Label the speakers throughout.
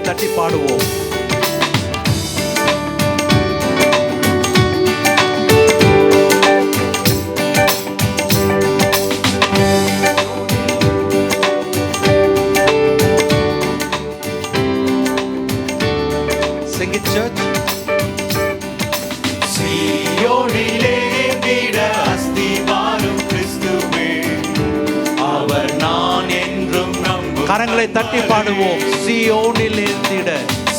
Speaker 1: தட்டி பாடுவோம். Sing it, church.
Speaker 2: சீயோனிலே விட அஸ்திவாரம் கிறிஸ்துவே, அவர் நான் என்றும் நம்பும்.
Speaker 1: கரங்களை தட்டி பாடுவோம். சீயோனில் இருந்திட,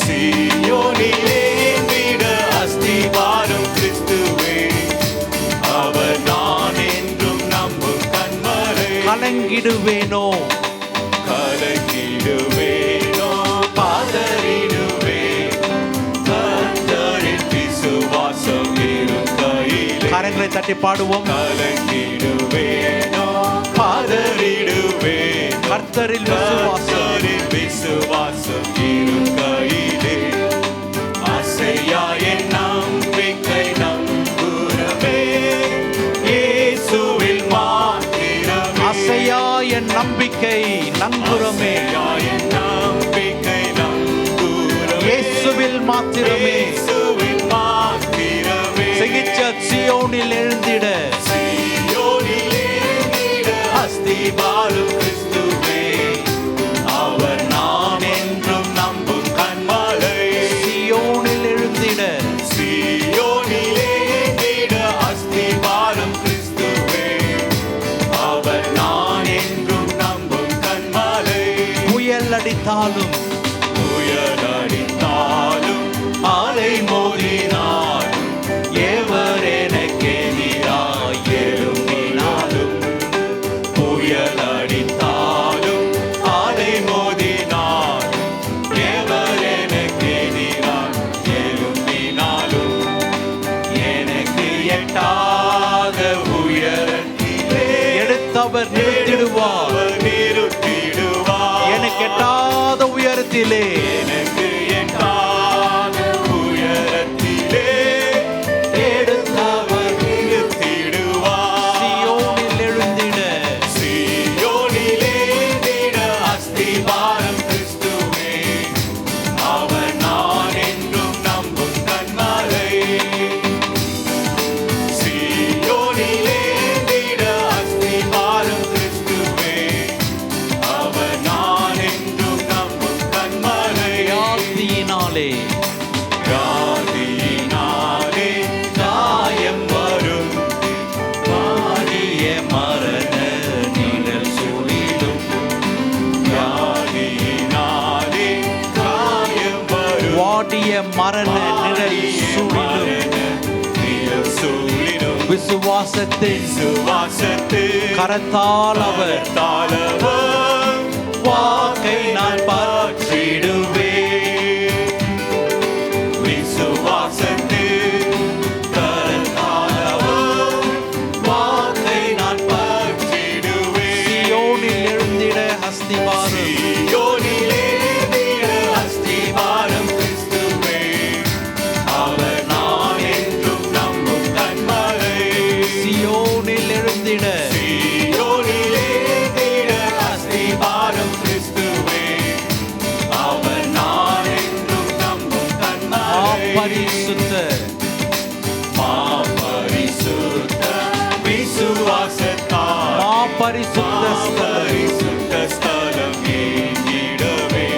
Speaker 2: சீயோனிலே விட அஸ்திவாரம் கிறிஸ்துவே, அவர் நான் என்றும் நம்பும் கன்மலை.
Speaker 1: கலங்கிடுவேனோ
Speaker 2: கலங்கிடுவேனோ பதறிடுவேன், கர்த்தரின் விசுவாசம் இருக்கையிலே.
Speaker 1: கரங்களை தட்டி பாடுவோம்.
Speaker 2: கலங்கிடுவேனோ பதறிடுவேன்,
Speaker 1: கர்த்தரில் விசுவாசம்.
Speaker 2: கர்த்தரின் விசுவாசம் இருக்கையிலே. அசையா என் நம்பிக்கை நம்புறவே, இயேசுவில் மாத்திரமே.
Speaker 1: அசையா என் நம்பிக்கை நங்குரமே,
Speaker 2: அசையா என் நம்பிக்கை நம்புறவே,
Speaker 1: இயேசுவில் மாத்திரமே.
Speaker 2: இயேசுவில் மாத்திரமே.
Speaker 1: சிகிச்சை சீயோனில் எழுந்திட,
Speaker 2: சீயோனிலே விட அஸ்திவாரம் கிறிஸ்துவே, அவர் நான் என்றும் நம்பும் கன்மலை.
Speaker 1: சீயோனில் எழுந்திட,
Speaker 2: சீயோனிலே விட அஸ்திவாரம் கிறிஸ்துவே, அவர் நான் என்றும் நம்பும் கன்மலை.
Speaker 1: புயல் அடித்தாலும்
Speaker 2: புயல் அடித்தாலும் அலை மோதினாலும், எவர் எனக்கு எதிராய் எழும்பினாலும். புயல் அடித்தாலும் அலை மோதினாலும், எவர் எனக்கு எதிராய் எழும்பினாலும். எனக்கு எட்டாத உயரத்திலே
Speaker 1: எடுத்தவர் நிறுத்திடுவார்.
Speaker 2: அவர் நிறுத்திடுவார்.
Speaker 1: எனக்கு எட்டாத உயரத்திலே
Speaker 2: எனக்கு எட்டாத உயரத்திலே எடுத்தவர் நிறுத்திடுவார்.
Speaker 1: சீயோனில் எழுந்திட,
Speaker 2: சீயோனிலே விட அஸ்திவாரம் கிறிஸ்துவே, அவர் நான் என்றும் நம்பும் கன்மலை. சீயோனிலே விட அஸ்திவாரம் கிறிஸ்துவே, அவர் நான் என்றும் நம்பும் கன்மலை.
Speaker 1: வியாதியினாலே
Speaker 2: வியாதியினாலே காயம் வரும், வாடிய மரண நிழல் சூழிலும். வியாதியினாலே காயம் வரும்,
Speaker 1: வாடிய மரண நிழல் சூழிலும்
Speaker 2: நிழல் சூழிலும்.
Speaker 1: விசுவாசத்தின்
Speaker 2: விசுவாசத்து
Speaker 1: கரத்தால் அவர்
Speaker 2: தாளவர் வாக்கை நான் பற்றிடுவேன். விசுவாசத்து கரத்தாளவர் வாக்கை நான் பற்றிடுவேன்.
Speaker 1: சீயோனில் எழுந்திட அஸ்திவாரம்,
Speaker 2: சீயோனிலே விட அஸ்திவாரம் கிறிஸ்துவே, அவர் நான் என்றும் நம்பும் கன்மலை.
Speaker 1: சீயோனில் எழுந்திட,
Speaker 2: சீயோனிலே விட அஸ்திவாரம் கிறிஸ்துவே, அவர் நான் என்றும் நம்பும் கன்மலை.
Speaker 1: பரிசுத்த
Speaker 2: மாபரிசுத்த விசுவாசத்தால்,
Speaker 1: பரிசுத்த ஸ்தலம்,
Speaker 2: மாபரிசுத்த ஸ்தலம் ஏங்கிடவே.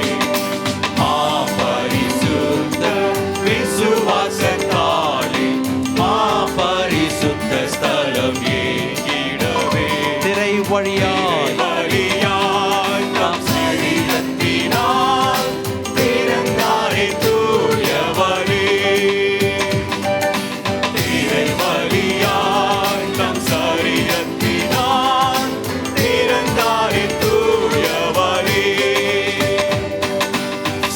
Speaker 2: மாபரிசுத்த விசுவாசத்தாலே, மாபரிசுத்த ஸ்தலம் ஏங்கிடவே.
Speaker 1: திரை வழியாய்
Speaker 2: வழியாய் தம் சரீரத்தினால் திறந்தாரே தூயவரே. திரை வழியாய் தம் சரீரத்தினால் திறந்தாரே தூயவரே.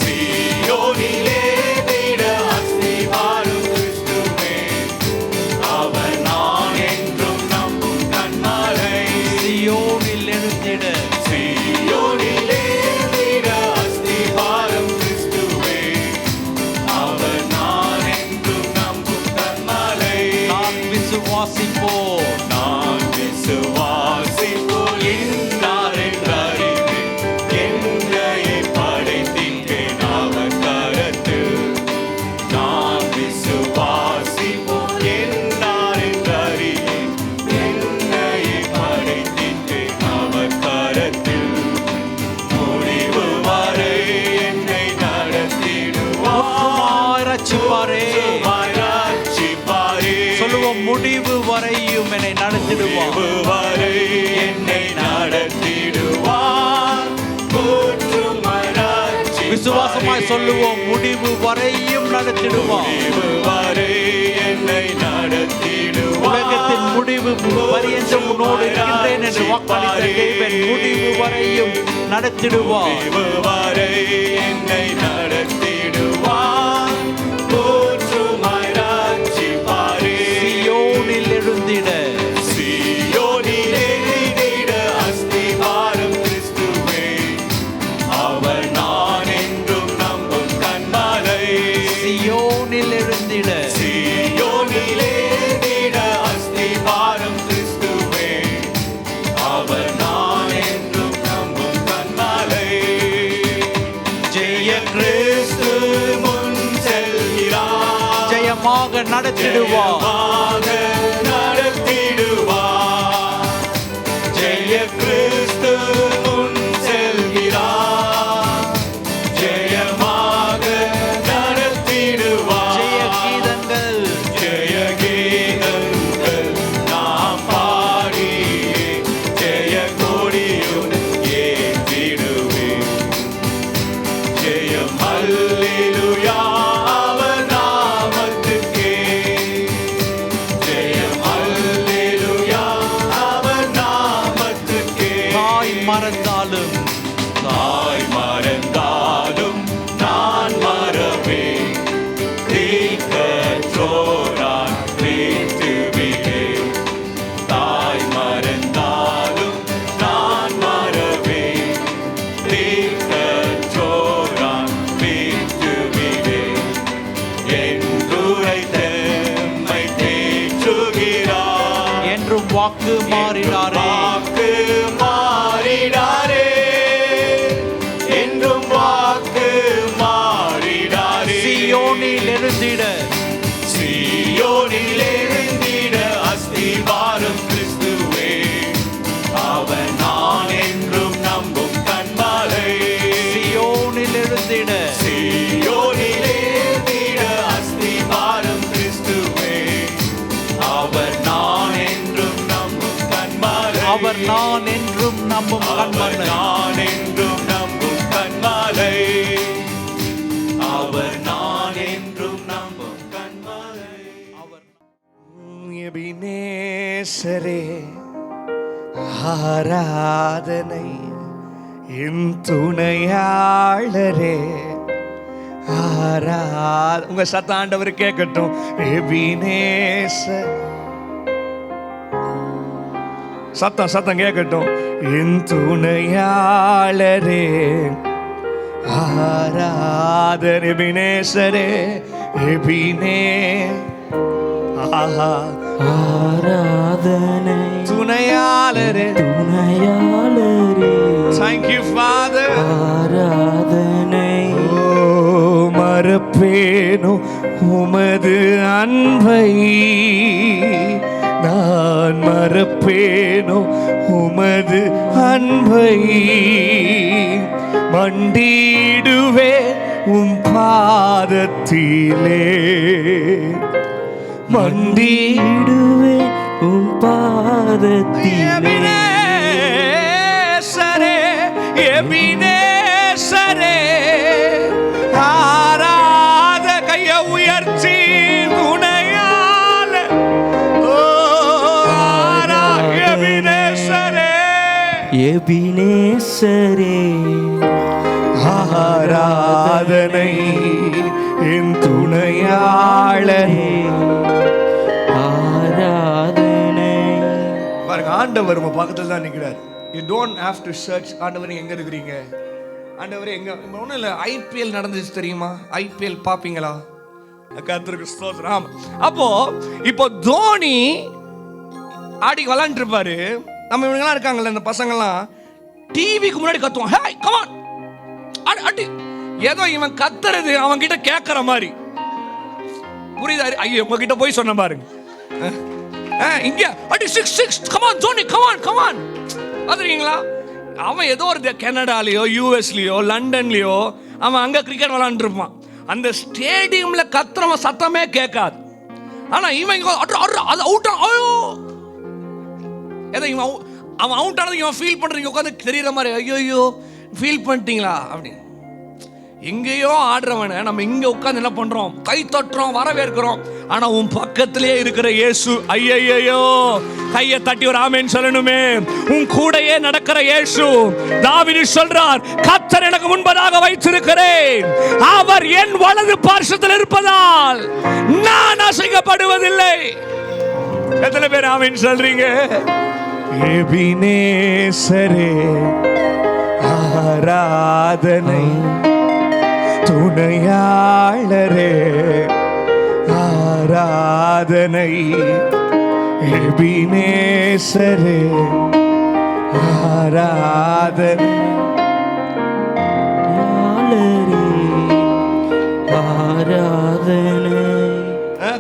Speaker 2: சீயோனிலே விட அஸ்திவாரம் கிறிஸ்துவே, அவர் நான் என்றும் நம்பும் கன்மலை.
Speaker 1: சீயோனில் எழுந்திட,
Speaker 2: சீயோனிலே விட அஸ்திவாரம் கிறிஸ்துவே, அவர் நான் என்றும் நம்பும் கன்மலை.
Speaker 1: நான் விசுவாசிப்போம்.
Speaker 2: நான் விசுவாசிப்போர் இன்னார் என்றறிவேன், என்னையே படைத்தீங்கேன் அவர்
Speaker 1: வரையும் என்னை நடத்திடுவார்.
Speaker 2: முடிவு வரை என்னை நடத்திடுவார். கூற்றும் மராட்சி
Speaker 1: விசுவாசமாய் சொல்லுவோம், முடிவு வரையும் நடத்திடுவார்.
Speaker 2: முடிவு வரை என்னை நடத்திடுவார்.
Speaker 1: உலகத்தின் முடிவு பரியந்தம் உன்னோடு இருக்கின்றேன் என்று வாக்களித்த தேவன் முடிவு வரையும் நடத்திடுவார்.
Speaker 2: முடிவு வரை என்னை நடத்திடுவார். கூற்றுமாய் ரட்சிப்பாரே.
Speaker 1: சீயோனில் எழுந்திட
Speaker 2: சீயோனில் எழுந்திட அஸ்திபாரம் கிறிஸ்துவே. அவர் நான் என்றும் நம்பும் கன்மலை.
Speaker 1: சீயோனில் எழுந்திட
Speaker 2: சீயோனில் எழுந்திட அஸ்திபாரம் கிறிஸ்துவே. அவர் நான் என்றும் நம்பும் கன்மலை. ஜெய கிறிஸ்து முன் செல்கிறார்.
Speaker 1: ஜெயமாக நடத்திடுவார்.
Speaker 2: ஜெயமாக நடத்திடுவார். ஜெய கிறிஸ்து முன் செல்கிறார். ஜெயமாக நடத்திடுவார்.
Speaker 1: ஜெய கீதங்கள்
Speaker 2: ஜெய கீதங்கள் நாம் பாடியே ஜெய கொடியும் ஏற்றிடுவேன். ஜெயம் அல்லேலூயா அவர் நாமத்துக்கே. ஜெயம் அல்லேலூயா அவர் நாமத்துக்கே.
Speaker 1: தாய் மறந்தாலும்
Speaker 2: தாய் மறந்தாலும் நான் மறவேன். தீக்கற்றோரான் வீட்டுவிடேன். தாய் மறந்தாலும் நான் மறவேன். தீக்கற்றோரான் வீட்டுவிடேன். என்றுரைத்த எம்மை தேற்றுகிறார்.
Speaker 1: என்றும் வாக்கு மாறினாரே.
Speaker 2: வாக்கு மாறிடாரே. என்றும் வாக்கு மாறிடாரே.
Speaker 1: சீயோனில் எழுந்திட
Speaker 2: சீயோனில் எழுந்திட அஸ்திபாரம் கிறிஸ்துவே. அவர் நான் என்றும் நம்பும் கன்மலை.
Speaker 1: சீயோனில் எழுந்திட
Speaker 2: சீயோனில் எழுந்திட அஸ்திபாரம் கிறிஸ்துவே. அவர் நான் என்றும் நம்பும் கன்மலை.
Speaker 1: அவர் நான் என்றும் நம்பும்
Speaker 2: அவர்
Speaker 1: கண்மலை.
Speaker 2: நான் என்றும் நம்பும் கன்மலை. அவர் நான் என்றும் நம்பும் கன்மலை.
Speaker 3: எபினேசரே ஆராதனை என் துணையாளரே உங்க சத்த ஆண்டவர் கேட்கட்டும். எபினேசர் சத்தம் கேட்கட்டும். என் துணையாளரே ஆராதனை. எபினேசரே எபினே ஆஹா
Speaker 4: ஆராதனை
Speaker 3: துணையாளரே.
Speaker 4: துணையாளரே
Speaker 3: Thank you, Father.
Speaker 4: ஆராதனை
Speaker 3: ஓ மறப்பேனோ உமது அன்பை. நான் மறப்பேனோ உமது அன்பை. மண்டிடுவே உம் பாதத்திலே.
Speaker 4: மண்டிடுவே உம் பாதத்திலே.
Speaker 3: எபினேசரே எபினேசரே ஆராத கைய உயர்த்தி துணையால. ஓ ஆரா எபினேசரே
Speaker 4: எபினேசரே
Speaker 3: ஆராதனை என் துணையாளரே.
Speaker 4: ஆராதனை.
Speaker 3: பாருங்க, ஆண்டவர் உங்க பக்கத்துல தான் நிக்கிறார். You don't have to search. ஆண்டவர் எங்க இருக்கிறீங்க, ஆண்டவர் எங்க. ஒன்றும் இல்லை, ஐபிஎல் நடந்துச்சு தெரியுமா? ஐபிஎல் பாப்பீங்களா? கர்த்தருக்கு ஸ்தோத்திரம். அப்போ இப்போ தோனி ஆடி விளாண்டு இருப்பாரு. நம்ம இவங்கெல்லாம் இருக்காங்கல்ல, இந்த பசங்கள்லாம் டிவிக்கு முன்னாடி கத்துவோம், ஹே கமான் அடி. ஏதோ இவன் கத்துறது அவன் கிட்ட கேட்கற மாதிரி புரியுதா? ஐயோ உங்ககிட்ட போய் சொன்ன பாருங்க. இங்க அடி 6 கமான் தோனி கமான் பாத்துறீங்களா? அவன் ஏதோ ஒரு கனடாலயோ யூஎஸ்லயோ லண்டன்லயோ அவன் அங்க கிரிக்கெட் விளாண்டு இருப்பான். அந்த ஸ்டேடியம்ல கத்துறவன் சத்தமே கேட்காது. ஆனா இவன் அது அவுட், ஐயோ தெரியுமா? அவன் அவுட் ஆனது இவன் ஃபீல் பண்ணுறீங்க உட்காந்து தெரியுற மாதிரி, ஐயோ ஃபீல் பண்ணிட்டீங்களா அப்படின்னு. எங்கேயோ ஆடுறவனை நம்ம இங்கே உட்காந்து என்ன பண்ணுறோம்? கை தட்டுறோம், வரவேற்கிறோம். ஆனால் உன் பக்கத்திலே இருக்கிற இயேசு, ஐயையோ கையை தட்டி ஒரு ஆமென் சொல்லணுமே. உன் கூடையே நடக்கிற இயேசு. தாவீது சொல்றார், கர்த்தர் எனக்கு முன்பதாக வைத்திருக்கிறேன், அவர் என் வலது பார்சத்தில் இருப்பதால் நான் அசைக்கப்படுவதில்லை. எத்தனை பேர் ஆமென் சொல்றீங்க? எபினேசரே ஆராதனை, துணையாளரே ஆராதனை, எபினேசரே ஆராதனை,
Speaker 4: ஆராதனை.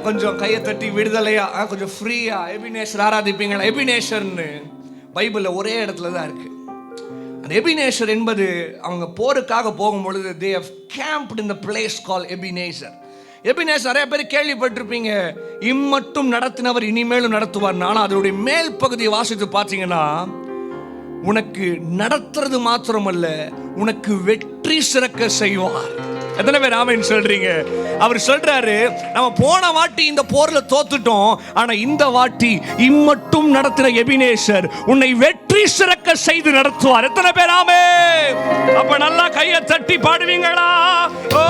Speaker 3: கொஞ்சம் கையை தட்டி விடுதலையா, கொஞ்சம் ஃப்ரீயா எபினேசர் ஆராதிப்பீங்களா? எபினேசர்னு பைபிள்ல ஒரே இடத்துல தான் இருக்கு. அந்த எபினேசர் என்பது அவங்க போருக்காக போகும்பொழுது they have camped in the place called Ebenezer. Ebenezer நிறைய பேர் கேள்விப்பட்டிருப்பீங்க, இம்மட்டும் நடத்தினவர் இனிமேலும் நடத்துவார். ஆனால் அதனுடைய மேல் பகுதியை வாசித்து பார்த்தீங்கன்னா, உனக்கு நடத்துறது மாத்திரமல்ல, உனக்கு வெற்றி சிறக்க செய்வார். எத்தனை பேர் ஆமென் சொல்றீங்க? அவர் சொல்றாரு, நம்ம போன வாட்டி இந்த போர்ல தோத்துட்டோம், ஆனா இந்த வாட்டி இம்மட்டும் நடத்தின எபினேசர் உன்னை வெற்றி சிறக்க செய்து நடத்துவார். எத்தனை பேர் ஆமென்? அப்ப நல்லா கையை தட்டி பாடுவீங்களா? ஓ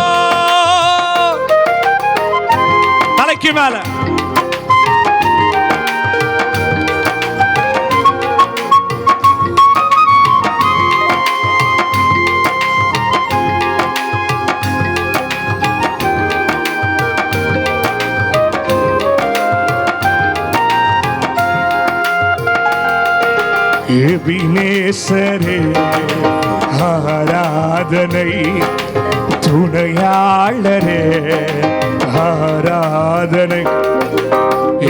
Speaker 3: தலைக்கு மேல எபினேசரே ஆராதனை, துணையாளரே ஆராதனை,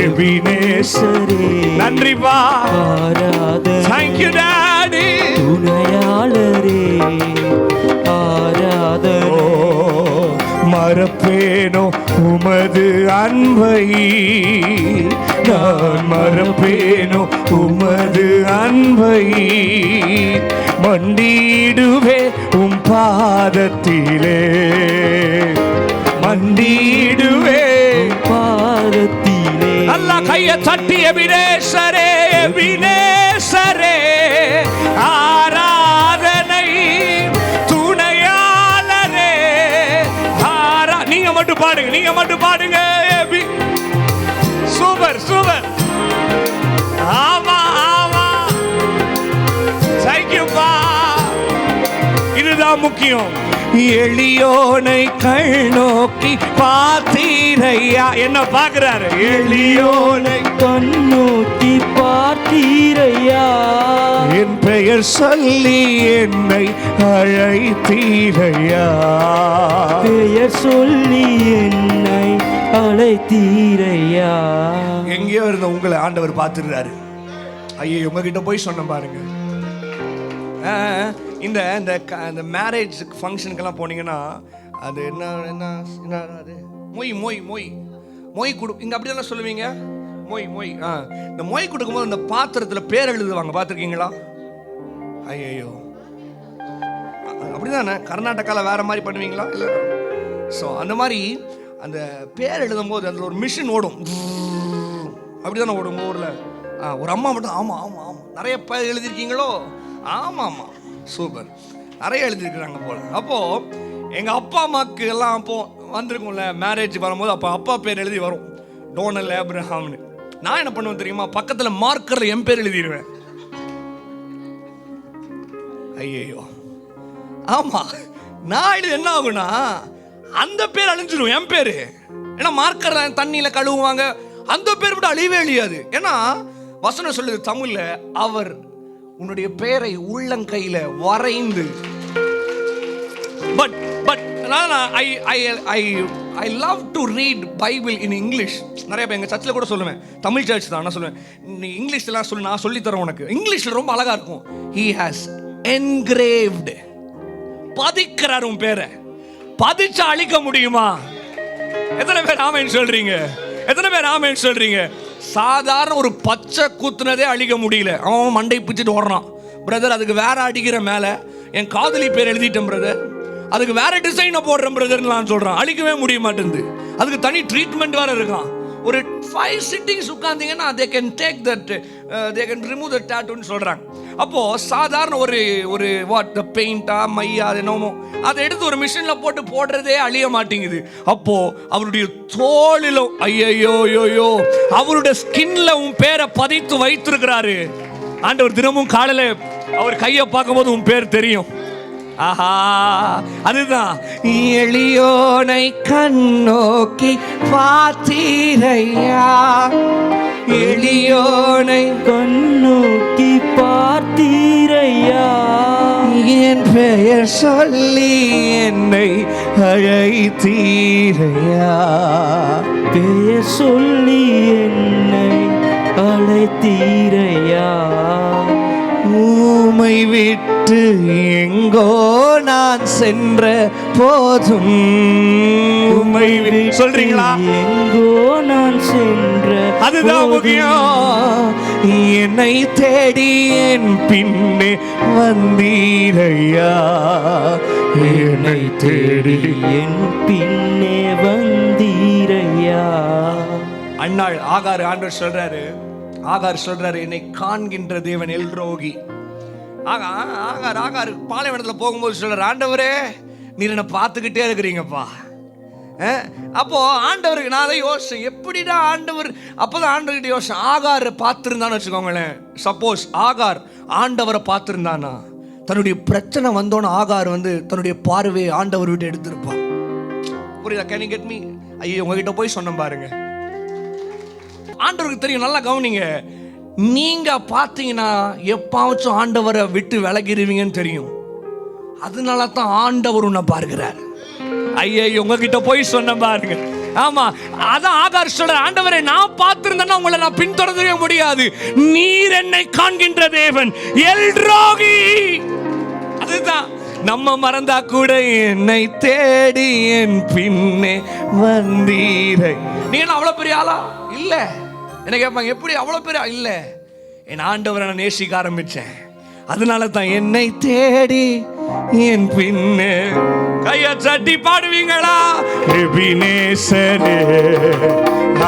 Speaker 3: எபினேசரே நன்றி வா
Speaker 4: ஆராதனை.
Speaker 3: Thank you Daddy.
Speaker 4: துணையாளரே ஆராதனை.
Speaker 3: மறப்பேனோ உமது அன்பை, நான் மறப்பேனோ உமது அன்பை, மண்டிடுவே உம் பாதத்திலே, மண்டிடுவே
Speaker 4: பாதத்திலே.
Speaker 3: நல்லா கையை தட்டி எபினேசரே, எபினேசரே ஆராதனை, துணையாளரே நீங்க மட்டும் பாடுங்க, நீங்க மட்டும் பாடுங்க. Super super. ஆமா ஆமா, தேங்க்யூப்பா. இதுதான் முக்கியம். எளியோனை கண் நோக்கி பார்த்தீரையா. என்ன பார்க்கிறாரு? எளியோனை
Speaker 4: கண்ணோக்கி பார்த்தீரையா.
Speaker 3: என் பெயர் சொல்லி என்னை அழைத்தீரையா.
Speaker 4: பெயர் சொல்லி என்னை அழைத்தீரையா.
Speaker 3: எங்கேயோ இருந்த உங்களை ஆண்டவர் பார்த்துடுறாரு. ஐயோ உங்ககிட்ட போய் சொன்ன பாருங்க. இந்த இந்த மேரேஜ் ஃபங்க்ஷனுக்கெல்லாம் போனீங்கன்னா அது என்ன என்ன என்ன அது மொய் மொய் மொய் மொய் கொடு, இங்கே அப்படியெல்லாம் சொல்லுவீங்க மொய் மொய். இந்த மொய் கொடுக்கும்போது அந்த பாத்திரத்தில் பேர் எழுதுவாங்க, பார்த்துருக்கீங்களா? ஐயோ அப்படிதானே? கர்நாடகாவில் வேற மாதிரி பண்ணுவீங்களா? இல்லை. ஸோ அந்த மாதிரி அந்த பேர் எழுதும் போது அதில் ஒரு மிஷின் ஓடும், அப்படி தானே ஓடும் உங்கள் ஊரில்? ஒரு அம்மா மட்டும் ஆமாம் ஆமாம் ஆமாம் நிறைய பேர் எழுதியிருக்கீங்களோ? ஆமாம் ஆமாம் சூப்பர், நிறைய எழுதியிருக்கிறாங்க போல். அப்போது எங்கள் அப்பா அம்மாவுக்கு எல்லாம் அப்போது வந்திருக்கும்ல மேரேஜ் வரும்போது, அப்போ அப்பா பேர் எழுதி வரும், டோனல் ஏப்ரஹாம்னு. நான் என்ன பண்ணுவேன் தெரியுமா? பக்கத்தில் மார்க்கரில் என் பேர் எழுதிடுவேன். ஐயோ ஆமாம், நான் எழுதி என்ன ஆகுனா அந்த பேர் அழிஞ்சிடும், என் பேர். ஏன்னா மார்க்கர் தண்ணியில் கழுவுவாங்க, அந்த பேர் மட்டும் அழியவே அழியாது. ஏன்னா வசனம் சொல்லுது தமிழ்ல, அவர் உன்னுடைய பெயரை உள்ளங்கையில வரைந்து. But but I love to read Bible in English. நிறைய பேர் எங்கள் சர்ச்சில் கூட சொல்லுவேன், தமிழ் சர்ச் தான், நான் சொல்லுவேன் நீ இங்கிலீஷ்லாம் சொல்லு, நான் சொல்லித்தரேன் உனக்கு. இங்கிலீஷில் ரொம்ப அழகாக இருக்கும். He has engraved, பதிக்கிறார் உன் பேரை. பதிச்சு அழிக்க முடியுமா? எத்தனை பேர் ஆமென் சொல்றீங்க? எத்தனை பேர் ஆமென் சொல்றீங்க? சாதாரண ஒரு பச்சை குத்துனதே அழிக்க முடியல, அவன் மண்டை பிச்சுட்டு ஓடுறான். பிரதர் அதுக்கு வேற அடிக்கிற மேலே என் காதலி பேர் எழுதிட்டேன் பிரதர், அதுக்கு வேற டிசைனை போடுறேன் பிரதர்லாம் சொல்றான். அழிக்கவே முடிய மாட்டேங்குது. அதுக்கு தனி ட்ரீட்மெண்ட் வேற இருக்கான். ஒரு 5 sittings உட்கார்ந்தீங்கன்னா they can take that they can remove the tattoo ன்னு சொல்றாங்க. அப்போ சாதாரண ஒரு வாட் பெயிண்டா மையா அது என்னமோ அதை எடுத்து ஒரு மிஷின்ல போட்டு போடுறதே அழிய மாட்டேங்குது. அப்போ அவருடைய தோளிலும் ஐயோ அவருடைய ஸ்கின்ல உன் பேரை பதித்து வைத்திருக்கிறாரு. ஆண்டவர் தினமும் காலையில அவர் கையை பார்க்கும்போது உன் பேர் தெரியும். ஆஹா, அதுதான் எளியோனை கண்ணோக்கி பார்த்தீரையா, எளியோனை
Speaker 4: கண்ணோக்கி பார்த்தீரையா,
Speaker 3: என் பெயர் சொல்லி என்னை அழைத்தீரையா,
Speaker 4: பெயர் சொல்லி என்னை அழைத்தீரையா,
Speaker 3: ஊமை விட்டு எங்கோ நான் சென்ற போதும், ஊமை சொல்றீங்களா?
Speaker 4: எங்கோ நான் சென்ற
Speaker 3: அதுதான் முக்கியம். என்னை தேடி என் பின்னே வந்தீரையா, என்னை தேடி
Speaker 4: என் பின்னே வந்தீரையா.
Speaker 3: அண்ணாள் ஆண்டவர் சொல்றாரு, சொல்றாரு என்னை காண்கின்ற தேவன் எல்ரோகி. ஆகார் பாலைவனத்தில் போகும்போது சொல்றாரு, ஆண்டவரே நீர் என்னை பார்த்துக்கிட்டே இருக்கிறீங்கப்பா. அப்போ ஆண்டவருக்கு நான் அதை யோசிச்சேன், எப்படிடா ஆண்டவர், அப்போதான் ஆண்டவர்கிட்ட யோசிச்சேன், ஆகாரை பார்த்துருந்தான்னு வச்சுக்கோங்களேன். சப்போஸ் ஆகார் ஆண்டவரை பார்த்துருந்தானா, தன்னுடைய பிரச்சனை வந்தோன்னு ஆகார் தன்னுடைய பார்வையை ஆண்டவர் விட்டு எடுத்திருப்பான். புரியுதா? Can you get me? ஐயோ உங்ககிட்ட போய் சொன்னேன் பாருங்க. ஆண்டவருக்கு தெரியும், நல்லா கவனிங்க. நீங்க பார்த்தீங்கன்னா எப்பாச்சும் ஆண்டவரை விட்டு விலகிடுவீங்கன்னு தெரியும். அதனால தான் ஆண்டவர் உன்னை பார்க்கிறார். ஐயோ உங்ககிட்ட போய் சொன்ன பாருங்க. ஆமா, அதான் ஆகார் சொல்ற, ஆண்டவரை நான் பார்த்திருந்தேன்னா உங்களை நான் பின்தொடரவே முடியாது. நீர் என்னை காண்கின்ற தேவன் எல்ரோகி. அதுதான் நம்ம மறந்தா கூட என்னை தேடி என் பின்னே வந்தீரை. நீ என்ன அவ்வளவு பெரிய ஆளா? இல்ல. என்ன கேட்பாங்க, எப்படி அவ்வளவு பெரிய? இல்ல, என் ஆண்டவரை நான் நேசிக்க ஆரம்பிச்சேன். அதனால தான் என்னை தேடி என் பின்னே. கையை தட்டி பாடுவீங்களா? எபினேசரே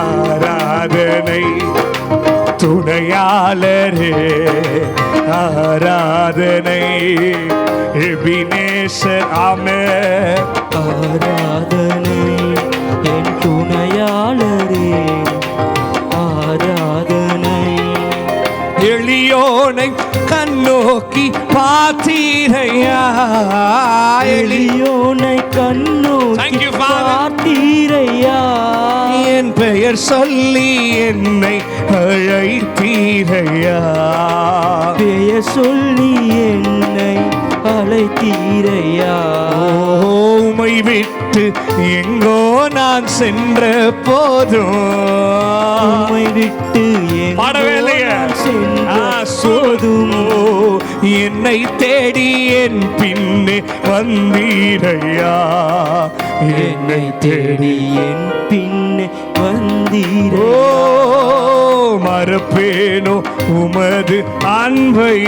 Speaker 3: ஆராதனை, துணையாளரே ஆராதனை, எபினேசர் ஆமென்.
Speaker 4: ஆராதனை என் துணையாளரே ஆராதனை,
Speaker 3: எளியோனை கண்ணோக்கி பார்த்தீரையா,
Speaker 4: எளியோனை கண்ணோக்கி பார்த்தீரையா,
Speaker 3: என் பெயர் சொல்லி என்னை அழைத்தீரையா,
Speaker 4: பெயர் சொல்லி என்னை அழைத்தீரையா,
Speaker 3: உம்மை விட்டு எங்கோ நான் சென்ற போதும்,
Speaker 4: உம்மை விட்டு
Speaker 3: பாடவே இல்லையா?
Speaker 4: போதும்
Speaker 3: என்னை தேடி என் பின்னே வந்தீரையா,
Speaker 4: என்னை தேடி என் பின்னே வந்தீரோ.
Speaker 3: மறப்பேனோ உமது அன்பை,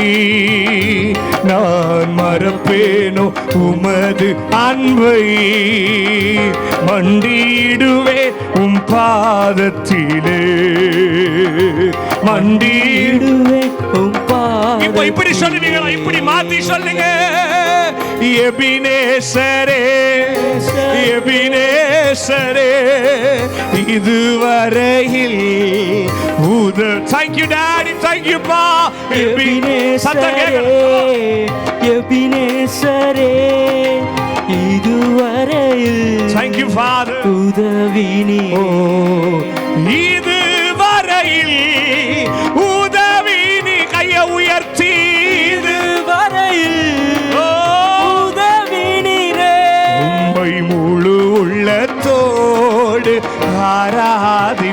Speaker 3: நான் மறப்பேனோ உமது அன்பை, மண்டிடுவே உம் பாதத்திலே, மண்டிடுவே உம் பாதத்திலே. இப்போ இப்படி சொல்லுவீங்களா? இப்படி மாத்தி சொல்லுங்க. எபினேசரே எபினேசரே இதுவரையில் Thank you daddy, thank you pa.
Speaker 4: எபினேசரே எபினேசரே இதுவரையில்
Speaker 3: Thank you father.
Speaker 4: உதவி நீ
Speaker 3: இதுவரையில் உதவி நீ. கையை உயர்த்தி
Speaker 4: இதுவரையில் உதவி நீரே.
Speaker 3: உம்மை முழு உள்ளத்தோடு ஆராதி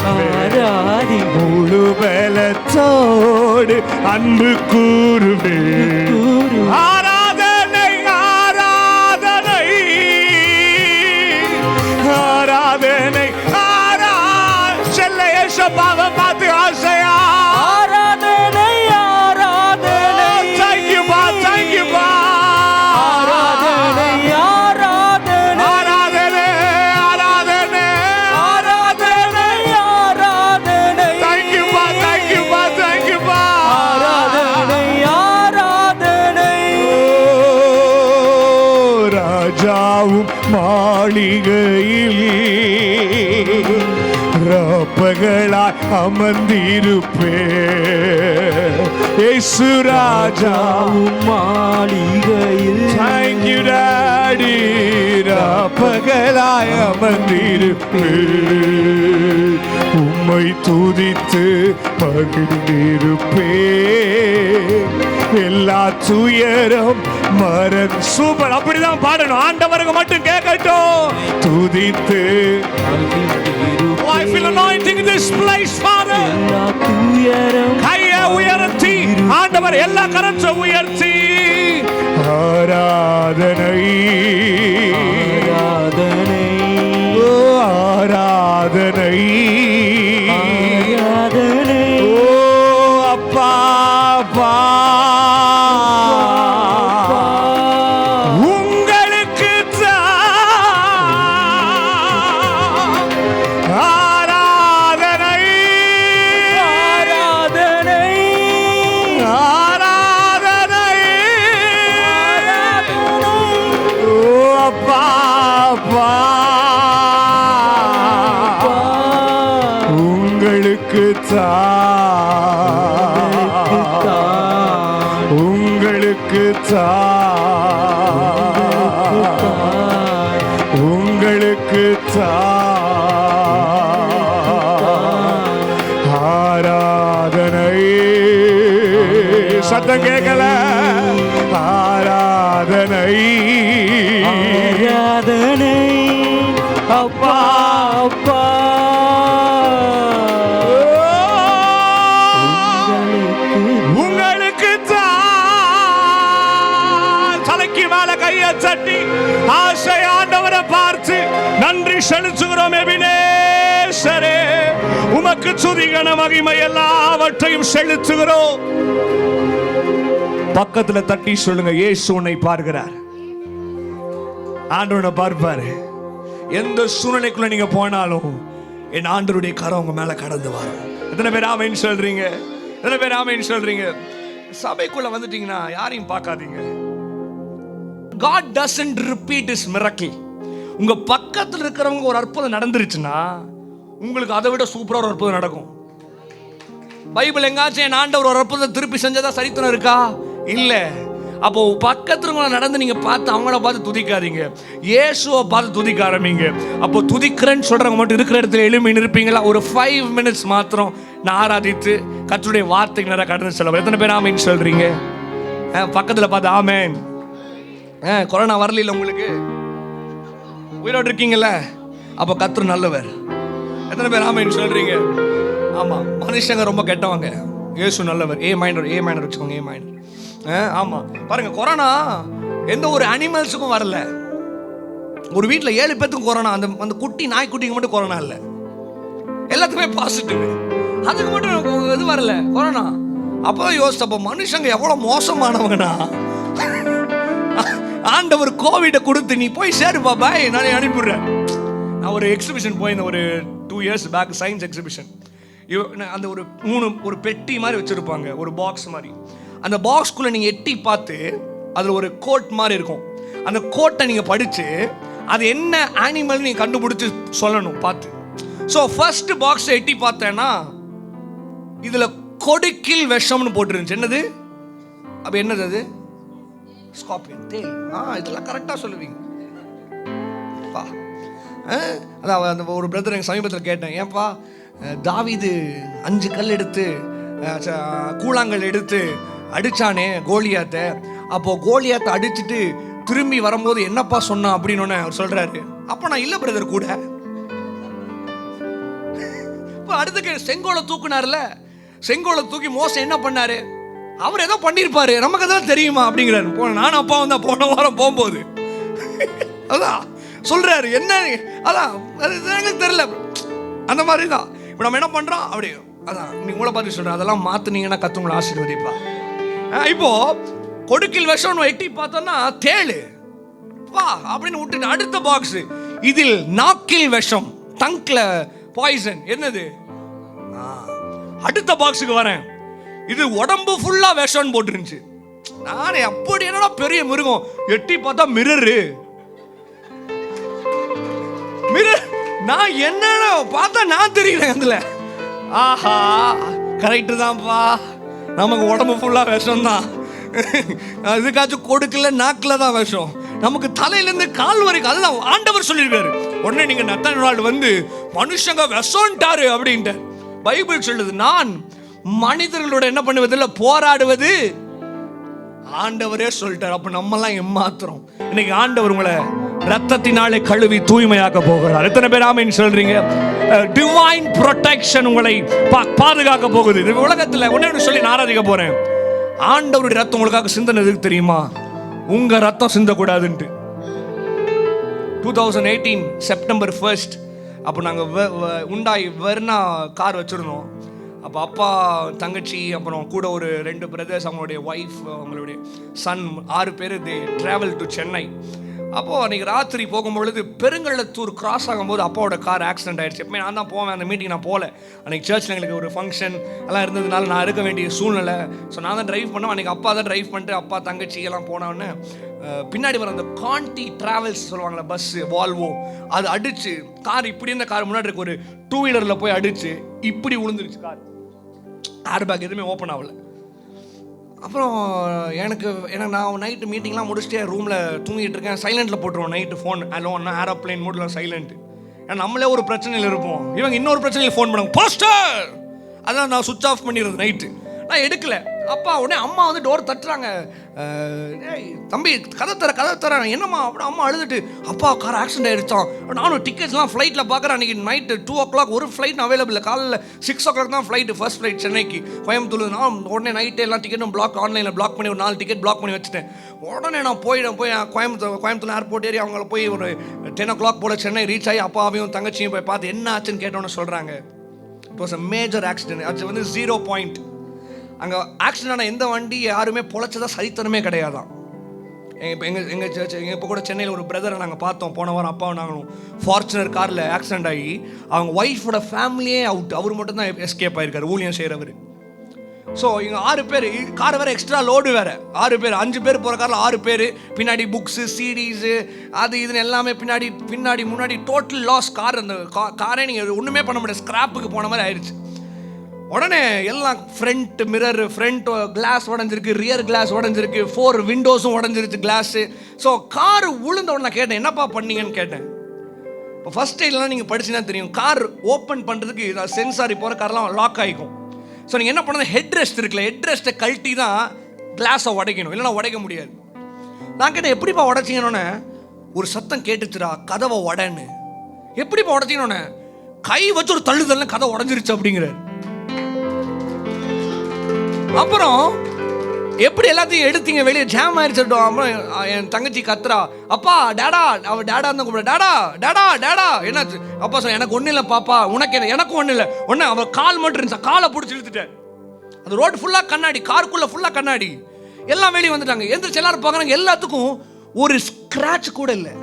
Speaker 3: முழு பலத்தோடு அன்பு கூறுவே. ஆராதனை ஆராதனை ஆராதனை செல்ல ஏசப்பாவை பார்த்து அமர்ந்திருப்பே. இயேசு ராஜா
Speaker 4: மாளிகையில்
Speaker 3: Thank you Daddy. பகலாய் அமர்ந்திருப்பே. உம்மை துதித்து மகிழ்ந்திருப்பே. எல்லா துயரம் மறந்து. சூப்பர், அப்படிதான் பாடணும். ஆண்டவருக்கு மட்டும் கேட்கட்டும். துதித்து. Oh, I feel anointing in this place, Father.
Speaker 4: எல்லா துயரம்
Speaker 3: கையை உயர்த்தி ஆண்டவர் எல்லா கரத்தை உயர்த்தி ஆராதனை
Speaker 4: ஆராதனை
Speaker 3: ஓ ஆராதனை
Speaker 4: ஆராதனை
Speaker 3: ஓ அப்பா அப்பா உங்களுக்கு ஆராதனை
Speaker 4: ஆராதனை
Speaker 3: ஆராதனை ஓ அப்பா அப்பா உங்களுக்கு உங்களுக்கு உங்களுக்கு ஆராதனை. சத்தம் கேட்கல. ஆராதனை
Speaker 4: ஆராதனை அப்பா அப்பா
Speaker 3: உங்களுக்கு தலைக்கு மேல கைய தட்டி ஆசை ஆண்டவரை பார்த்து நன்றி செலுத்துகிறோம். எபினேசரே, உமக்கு துதிகன மகிமை எல்லாவற்றையும் செலுத்துகிறோம். பக்கத்துல தட்டி சொல்லுங்க, இயேசு உன்னை பார்க்கிறார். ஆண்டவனை பார்ப்பாரு. எந்த சூழ்நிலைக்குள்ள நீங்க போனாலும் என் ஆண்டவருடைய கரம் உங்க மேல கடந்து வரும். எத்தனை பேர் ஆமென் சொல்றீங்க? எத்தனை பேர் ஆமென் சொல்றீங்க? சபைக்குள்ள வந்துட்டீங்கன்னா யாரையும் பார்க்காதீங்க. God doesn't repeat his miracle. உங்க பக்கத்துல இருக்கிறவங்க ஒரு அற்புதம் நடந்துருச்சுன்னா உங்களுக்கு அதை விட சூப்பரா ஒரு அற்புதம் நடக்கும். பைபிள் எங்காச்சும் என் ஆண்டவர் ஒரு அற்புதம் திருப்பி செஞ்சதா சரித்திரம் இருக்கா? இல்ல. அப்போ பக்கத்துல நடந்து நீங்க பார்த்து அவங்கள பார்த்து துதிக்காதீங்க, இயேசுவை பார்த்து துதிக்க ஆரம்பிங்க. அப்போ துதிக்கிறேன்னு சொல்றவங்க மட்டும் இருக்கிற இடத்துல எழுப்பி நிற்பீங்களா? ஒரு 5 minutes மாத்திரம் நான் ஆராதித்து கர்த்தருடைய வார்த்தைக்கு நேரா கடந்து செல்ல. எத்தனை பேர் ஆமென் சொல்றீங்க? பக்கத்துல பார்த்து ஆமென். கொரோனா வரல உங்களுக்கு, உயிரோடு இருக்கீங்கல்ல, அப்போ கர்த்தர் நல்லவர். எத்தனை பேர் ஆமென் சொல்றீங்க? ஆமா, மனுஷங்க ரொம்ப கெட்டவங்க, இயேசு நல்லவர். ஏ மைனர் வச்சுக்கோங்க, ஏ மைனர். ஆமா, பாருங்க, கொரோனா எந்த ஒரு அனிமல்ஸுக்கும் வரல. ஒரு வீட்டில் 7 பேத்துக்கும் கொரோனா. அந்த குட்டி நாய்க்குட்டிக்கு மட்டும் கொரோனா இல்லை, எல்லாத்துக்குமே பாசிட்டிவ். அதுக்கு மட்டும் இது வரல கொரோனா. அப்போ யோசிச்சப்போ மனுஷங்க எவ்வளவு மோசமானவங்கண்ணா. ஆண்டவர் கோவிட கொடுத்து நீ போய் சேருப்பா பாய், நான் அனுப்பிடுறேன். நான் ஒரு எக்ஸிபிஷன் போயிருந்தேன் ஒரு 2 years பேக், சயின்ஸ் எக்ஸிபிஷன். அந்த ஒரு பெட்டி மாதிரி வச்சிருப்பாங்க, ஒரு பாக்ஸ் மாதிரி. அந்த பாக்ஸ்குள்ள நீங்க எட்டி பார்த்து அதுல ஒரு கோட் மாதிரி இருக்கும். அந்த கோட்டை நீங்க படிச்சு அது என்ன அனிமல் நீங்க கண்டுபிடிச்சு சொல்லணும் பார்த்து. ஸோ ஃபர்ஸ்ட் பாக்ஸ் எட்டி பார்த்தேன்னா இதுல கொடுக்கில் விஷம்னு போட்டுருந்துச்சு. என்னது? அப்ப என்னது அது? ஸ்கார்பியன் தேல். இதெல்லாம் கரெக்டா சொல்லுவீங்க. அதான் அந்த ஒரு பிரதர் எங்கள் சமீபத்தில் கேட்டேன், ஏன்பா தாவீது 5 கல் எடுத்து கூழாங்கல் எடுத்து அடிச்சானே கோலியாத்தை, அப்போ கோலியாத்தை அடிச்சுட்டு திரும்பி வரும்போது என்னப்பா சொன்னான் அப்படின்னு அவர் சொல்றாரு. அப்போ நான் இல்லை பிரதர் கூட. இப்போ அடுத்த செங்கோலை தூக்குனார்ல, செங்கோலை தூக்கி மோசம் என்ன பண்ணாரு? அவர் ஏதோ பண்ணியிருப்பாரு, நமக்கு தான் தெரியுமா அப்படிங்கிறாரு. நானும் அப்பாவும் தான் போன வாரம் போகும்போது அதான் சொல்றாரு. என்ன அதான் எனக்கு தெரியல, அந்த மாதிரி தான். இப்போ நம்ம என்ன பண்றோம் அப்படி அதான் நீ உங்களை பார்த்து சொல்றேன், அதெல்லாம் மாத்துனீங்கன்னா கத்துங்களை ஆசீர்வதிப்பா. இப்போ கொடுக்கில் விஷம் எட்டி பார்த்தோம்னா தேளு வா அப்படின்னு விட்டுட்டு அடுத்த பாக்ஸ் இதில் நாக்கில் விஷம், டங்க்ல பாய்சன். என்னது? அடுத்த பாக்ஸுக்கு வரேன், இது உடம்பு ஃபுல்லா விஷம் போட்டுருந்துச்சு. நானே அப்படி என்னடா பெரிய மிருகம், எட்டி பார்த்தா மிரரு. நான் என்ன பார்த்தா நான் தெரியல, அதுல ஆஹா, கரெக்டு தான்ப்பா. நமக்கு உடம்பு ஃபுல்லாக விஷம் தான். அதுக்காச்சும் கொடுக்கல, நாக்கில் தான் விஷம். நமக்கு தலையிலேருந்து கால் வரைக்கும் அதுதான் ஆண்டவர் சொல்லியிருக்காரு. உடனே நீங்கள் நத்தானியால் வந்து மனுஷங்க விஷம்ட்டாரு அப்படின்ட்டு பைபிள் சொல்லுது. நான் மனிதர்களோட என்ன பண்ணுவதில்லை, போராடுவது ஆண்டவரே சொல்லிட்டார். அப்ப நம்மலாம் ஏமாத்துறோம். இன்னைக்கு ஆண்டவர் உங்களை ரத்தத்தினாலே கழுவி தூய்மையாக்க போகிறார். எத்தனை பேர் ஆமென் சொல்றீங்க? டிவைன் ப்ரொடெக்ஷன் உங்களை பாதுகாக்க போகுது. இந்த உலகத்துல ஒண்ணு சொல்லி நான் ஆராதிக்க போறேன். ஆண்டவருடைய ரத்தம் உங்களுக்காக சிந்தனை எதுக்கு தெரியுமா? உங்க ரத்தம் சிந்தக்கூடாதுன்ட்டு. 2018 செப்டம்பர் 1 அப்போ நாங்கள் உண்டாய் வெர்னா கார் வச்சுருந்தோம். அப்போ அப்பா, தங்கச்சி, அப்புறம் கூட ஒரு 2 பிரதர்ஸ், அவங்களுடைய ஒய்ஃப், அவங்களுடைய சன், 6 பேர் தே ட்ராவல் டு சென்னை. அப்போது அன்றைக்கி ராத்திரி போகும்பொழுது பெருங்கள்ளத்தூர் கிராஸ் ஆகும்போது அப்பாவோட கார் ஆக்சிடென்ட் ஆகிடுச்சு. எப்பவுமே நான் தான் போவேன், அந்த மீட்டிங் நான் போகல. அன்றைக்கி சர்ச்சில் எங்களுக்கு ஒரு ஃபங்க்ஷன் எல்லாம் இருந்ததுனால நான் இருக்க வேண்டிய சூழ்நிலை. ஸோ நான் தான் ட்ரைவ் பண்ணேன். அன்றைக்கி அப்பா தான் ட்ரைவ் பண்ணிட்டு அப்பா, தங்கச்சி எல்லாம் போனோடனே பின்னாடி வர அந்த கான்டி ட்ராவல்ஸ் சொல்லுவாங்களே, பஸ்ஸு, வால்வோ, அது அடிச்சு கார் இப்படி இருந்த கார் முன்னாடி இருக்க ஒரு 2 வீலரில் போய் அடிச்சு இப்படி விழுந்துருச்சு கார். ஏர் பேக் எதுவுமே ஓப்பன் ஆகலை. அப்புறம் எனக்கு நான் நைட்டு மீட்டிங்லாம் முடிச்சுட்டு ரூமில் தூங்கிட்டு இருக்கேன். சைலண்டில் போட்டுருவோம் நைட்டு ஃபோன். அலோன்னா ஏரோப்ளைன் மோடில் சைலண்ட். ஏன்னா நம்மளே ஒரு பிரச்சனையில் இருப்போம், இவங்க இன்னொரு பிரச்சனையில் ஃபோன் பண்ணுவாங்க, பாஸ்டர். அதான் நான் சுவிட்ச் ஆஃப் பண்ணிடுறது நைட்டு. நான் எடுக்கலை. அப்பா உடனே அம்மா வந்து டோர் தட்டுறாங்க. தம்பி கதை தர என்னம்மா அப்படி அம்மா அழுதுட்டு, அப்பா கார் ஆக்சிடென்ட் ஆகிடுச்சான். நானும் டிக்கெட்ஸ்லாம் ஃப்ளைட்டில் பார்க்குறேன். அன்றைக்கி நைட்டு 2 o'clock ஒரு ஃப்ளைட் அவைலபிள் இல்லை. காலையில் 6 o'clock தான் ஃப்ளைட்டு, ஃபர்ஸ்ட் ஃப்ளைட் சென்னைக்கு கோயம்புத்தூர். நான் உடனே நைட்டே எல்லாம் டிக்கெட்டும் ஆன்லைனில் பிளாக் பண்ணி ஒரு 4 டிக்கெட் பிளாக் பண்ணி வச்சுட்டேன். உடனே நான் போய் கோயம்புத்தூர் ஏர்போர்ட் ஏறி அவங்கள போய் ஒரு 10 o'clock போல் சென்னை ரீச் ஆகி அப்பாவையும் தங்கச்சியும் போய் பார்த்து என்ன ஆச்சுன்னு கேட்டோன்னு சொல்கிறாங்க, it was a major accident. அது வந்து 0 point. அங்கே ஆக்சிடென்ட் ஆன எந்த வண்டி யாருமே பொழைச்சதா சரித்திரமே கிடையாதான். எங்கள் சர்ச் இப்போ கூட சென்னையில் ஒரு பிரதரை நாங்கள் பார்த்தோம் போன வாரம். அப்பாவும் நாங்களும் ஃபார்ச்சுனர் காரில் ஆக்சிடென்ட் ஆகி அவங்க ஒய்ஃபோட ஃபேமிலியே அவுட். அவர் மட்டும் தான் எஸ்கேப் ஆகிருக்காரு, ஊழியம் செய்கிறவர். ஸோ இங்கே 6 பேர், கார் வேறு எக்ஸ்ட்ரா லோடு வேறு. 6 பேர், 5 பேர் போகிற காரில் 6 பேர். பின்னாடி புக்ஸு, சீரீஸு, அது இதுன்னு எல்லாமே பின்னாடி முன்னாடி டோட்டல் லாஸ். கார் அந்த காரே நீங்கள் ஒன்றுமே பண்ண முடியாது, ஸ்கிராப்புக்கு போன மாதிரி ஆயிடுச்சு. உடனே எல்லாம் ஃப்ரண்ட் மிரர், ஃப்ரண்ட் கிளாஸ் உடஞ்சிருக்கு, ரியர் கிளாஸ் உடஞ்சிருக்கு, 4 விண்டோஸும் உடஞ்சிருச்சு கிளாஸு. ஸோ கார் விழுந்த உடனே கேட்டேன், என்னப்பா பண்ணீங்கன்னு கேட்டேன். இப்போ ஃபர்ஸ்ட் எய்ட்லாம் நீங்கள் படிச்சுன்னா தெரியும், கார் ஓப்பன் பண்ணுறதுக்கு சென்சார் போகிற கார்லாம் லாக் ஆகிக்கும். ஸோ நீங்கள் என்ன பண்ணணும், ஹெட் ரெஸ்ட் இருக்குல்ல, ஹெட் ரெஸ்ட்டை கழட்டி தான் கிளாஸை உடைக்கணும், இல்லைன்னா உடைக்க முடியாது. நான் கேட்டேன், எப்படிப்பா உடைச்சிங்கன்னு. ஒரு சத்தம் கேட்டுச்சுடா, கதவை உடன்னு. எப்படிப்பா உடைச்சிங்கன்னு, கை வச்சு ஒரு தள்ளுதல்ல கதை உடஞ்சிருச்சு அப்படிங்கிறார். அப்புறம் எப்படி எல்லாத்தையும் எடுத்தீங்க, வெளியே ஜாம் ஆயிடுச்சிட்டோம். அப்புறம் என் தங்கச்சி கத்துறா, அப்பா டேடா, அவள் டேடா தான் கூப்பிட, டேடா டேடா டேடா. என்னாச்சு? அப்பா சொன்ன, எனக்கு ஒன்றும் இல்லை பாப்பா, உனக்கு என்ன, எனக்கும் ஒன்றும் இல்லை. ஒன்று அவள் கால் மட்டும் இருந்துச்சா, காலை பிடிச்சி இழுத்துட்டேன். அந்த ரோடு ஃபுல்லாக கண்ணாடி, காருக்குள்ளே ஃபுல்லாக கண்ணாடி, எல்லாம் வெளியே வந்துட்டாங்க. எந்திரிச்சு எல்லாரும் பார்க்குறாங்க, எல்லாத்துக்கும் ஒரு ஸ்க்ராட்ச் கூட இல்லை,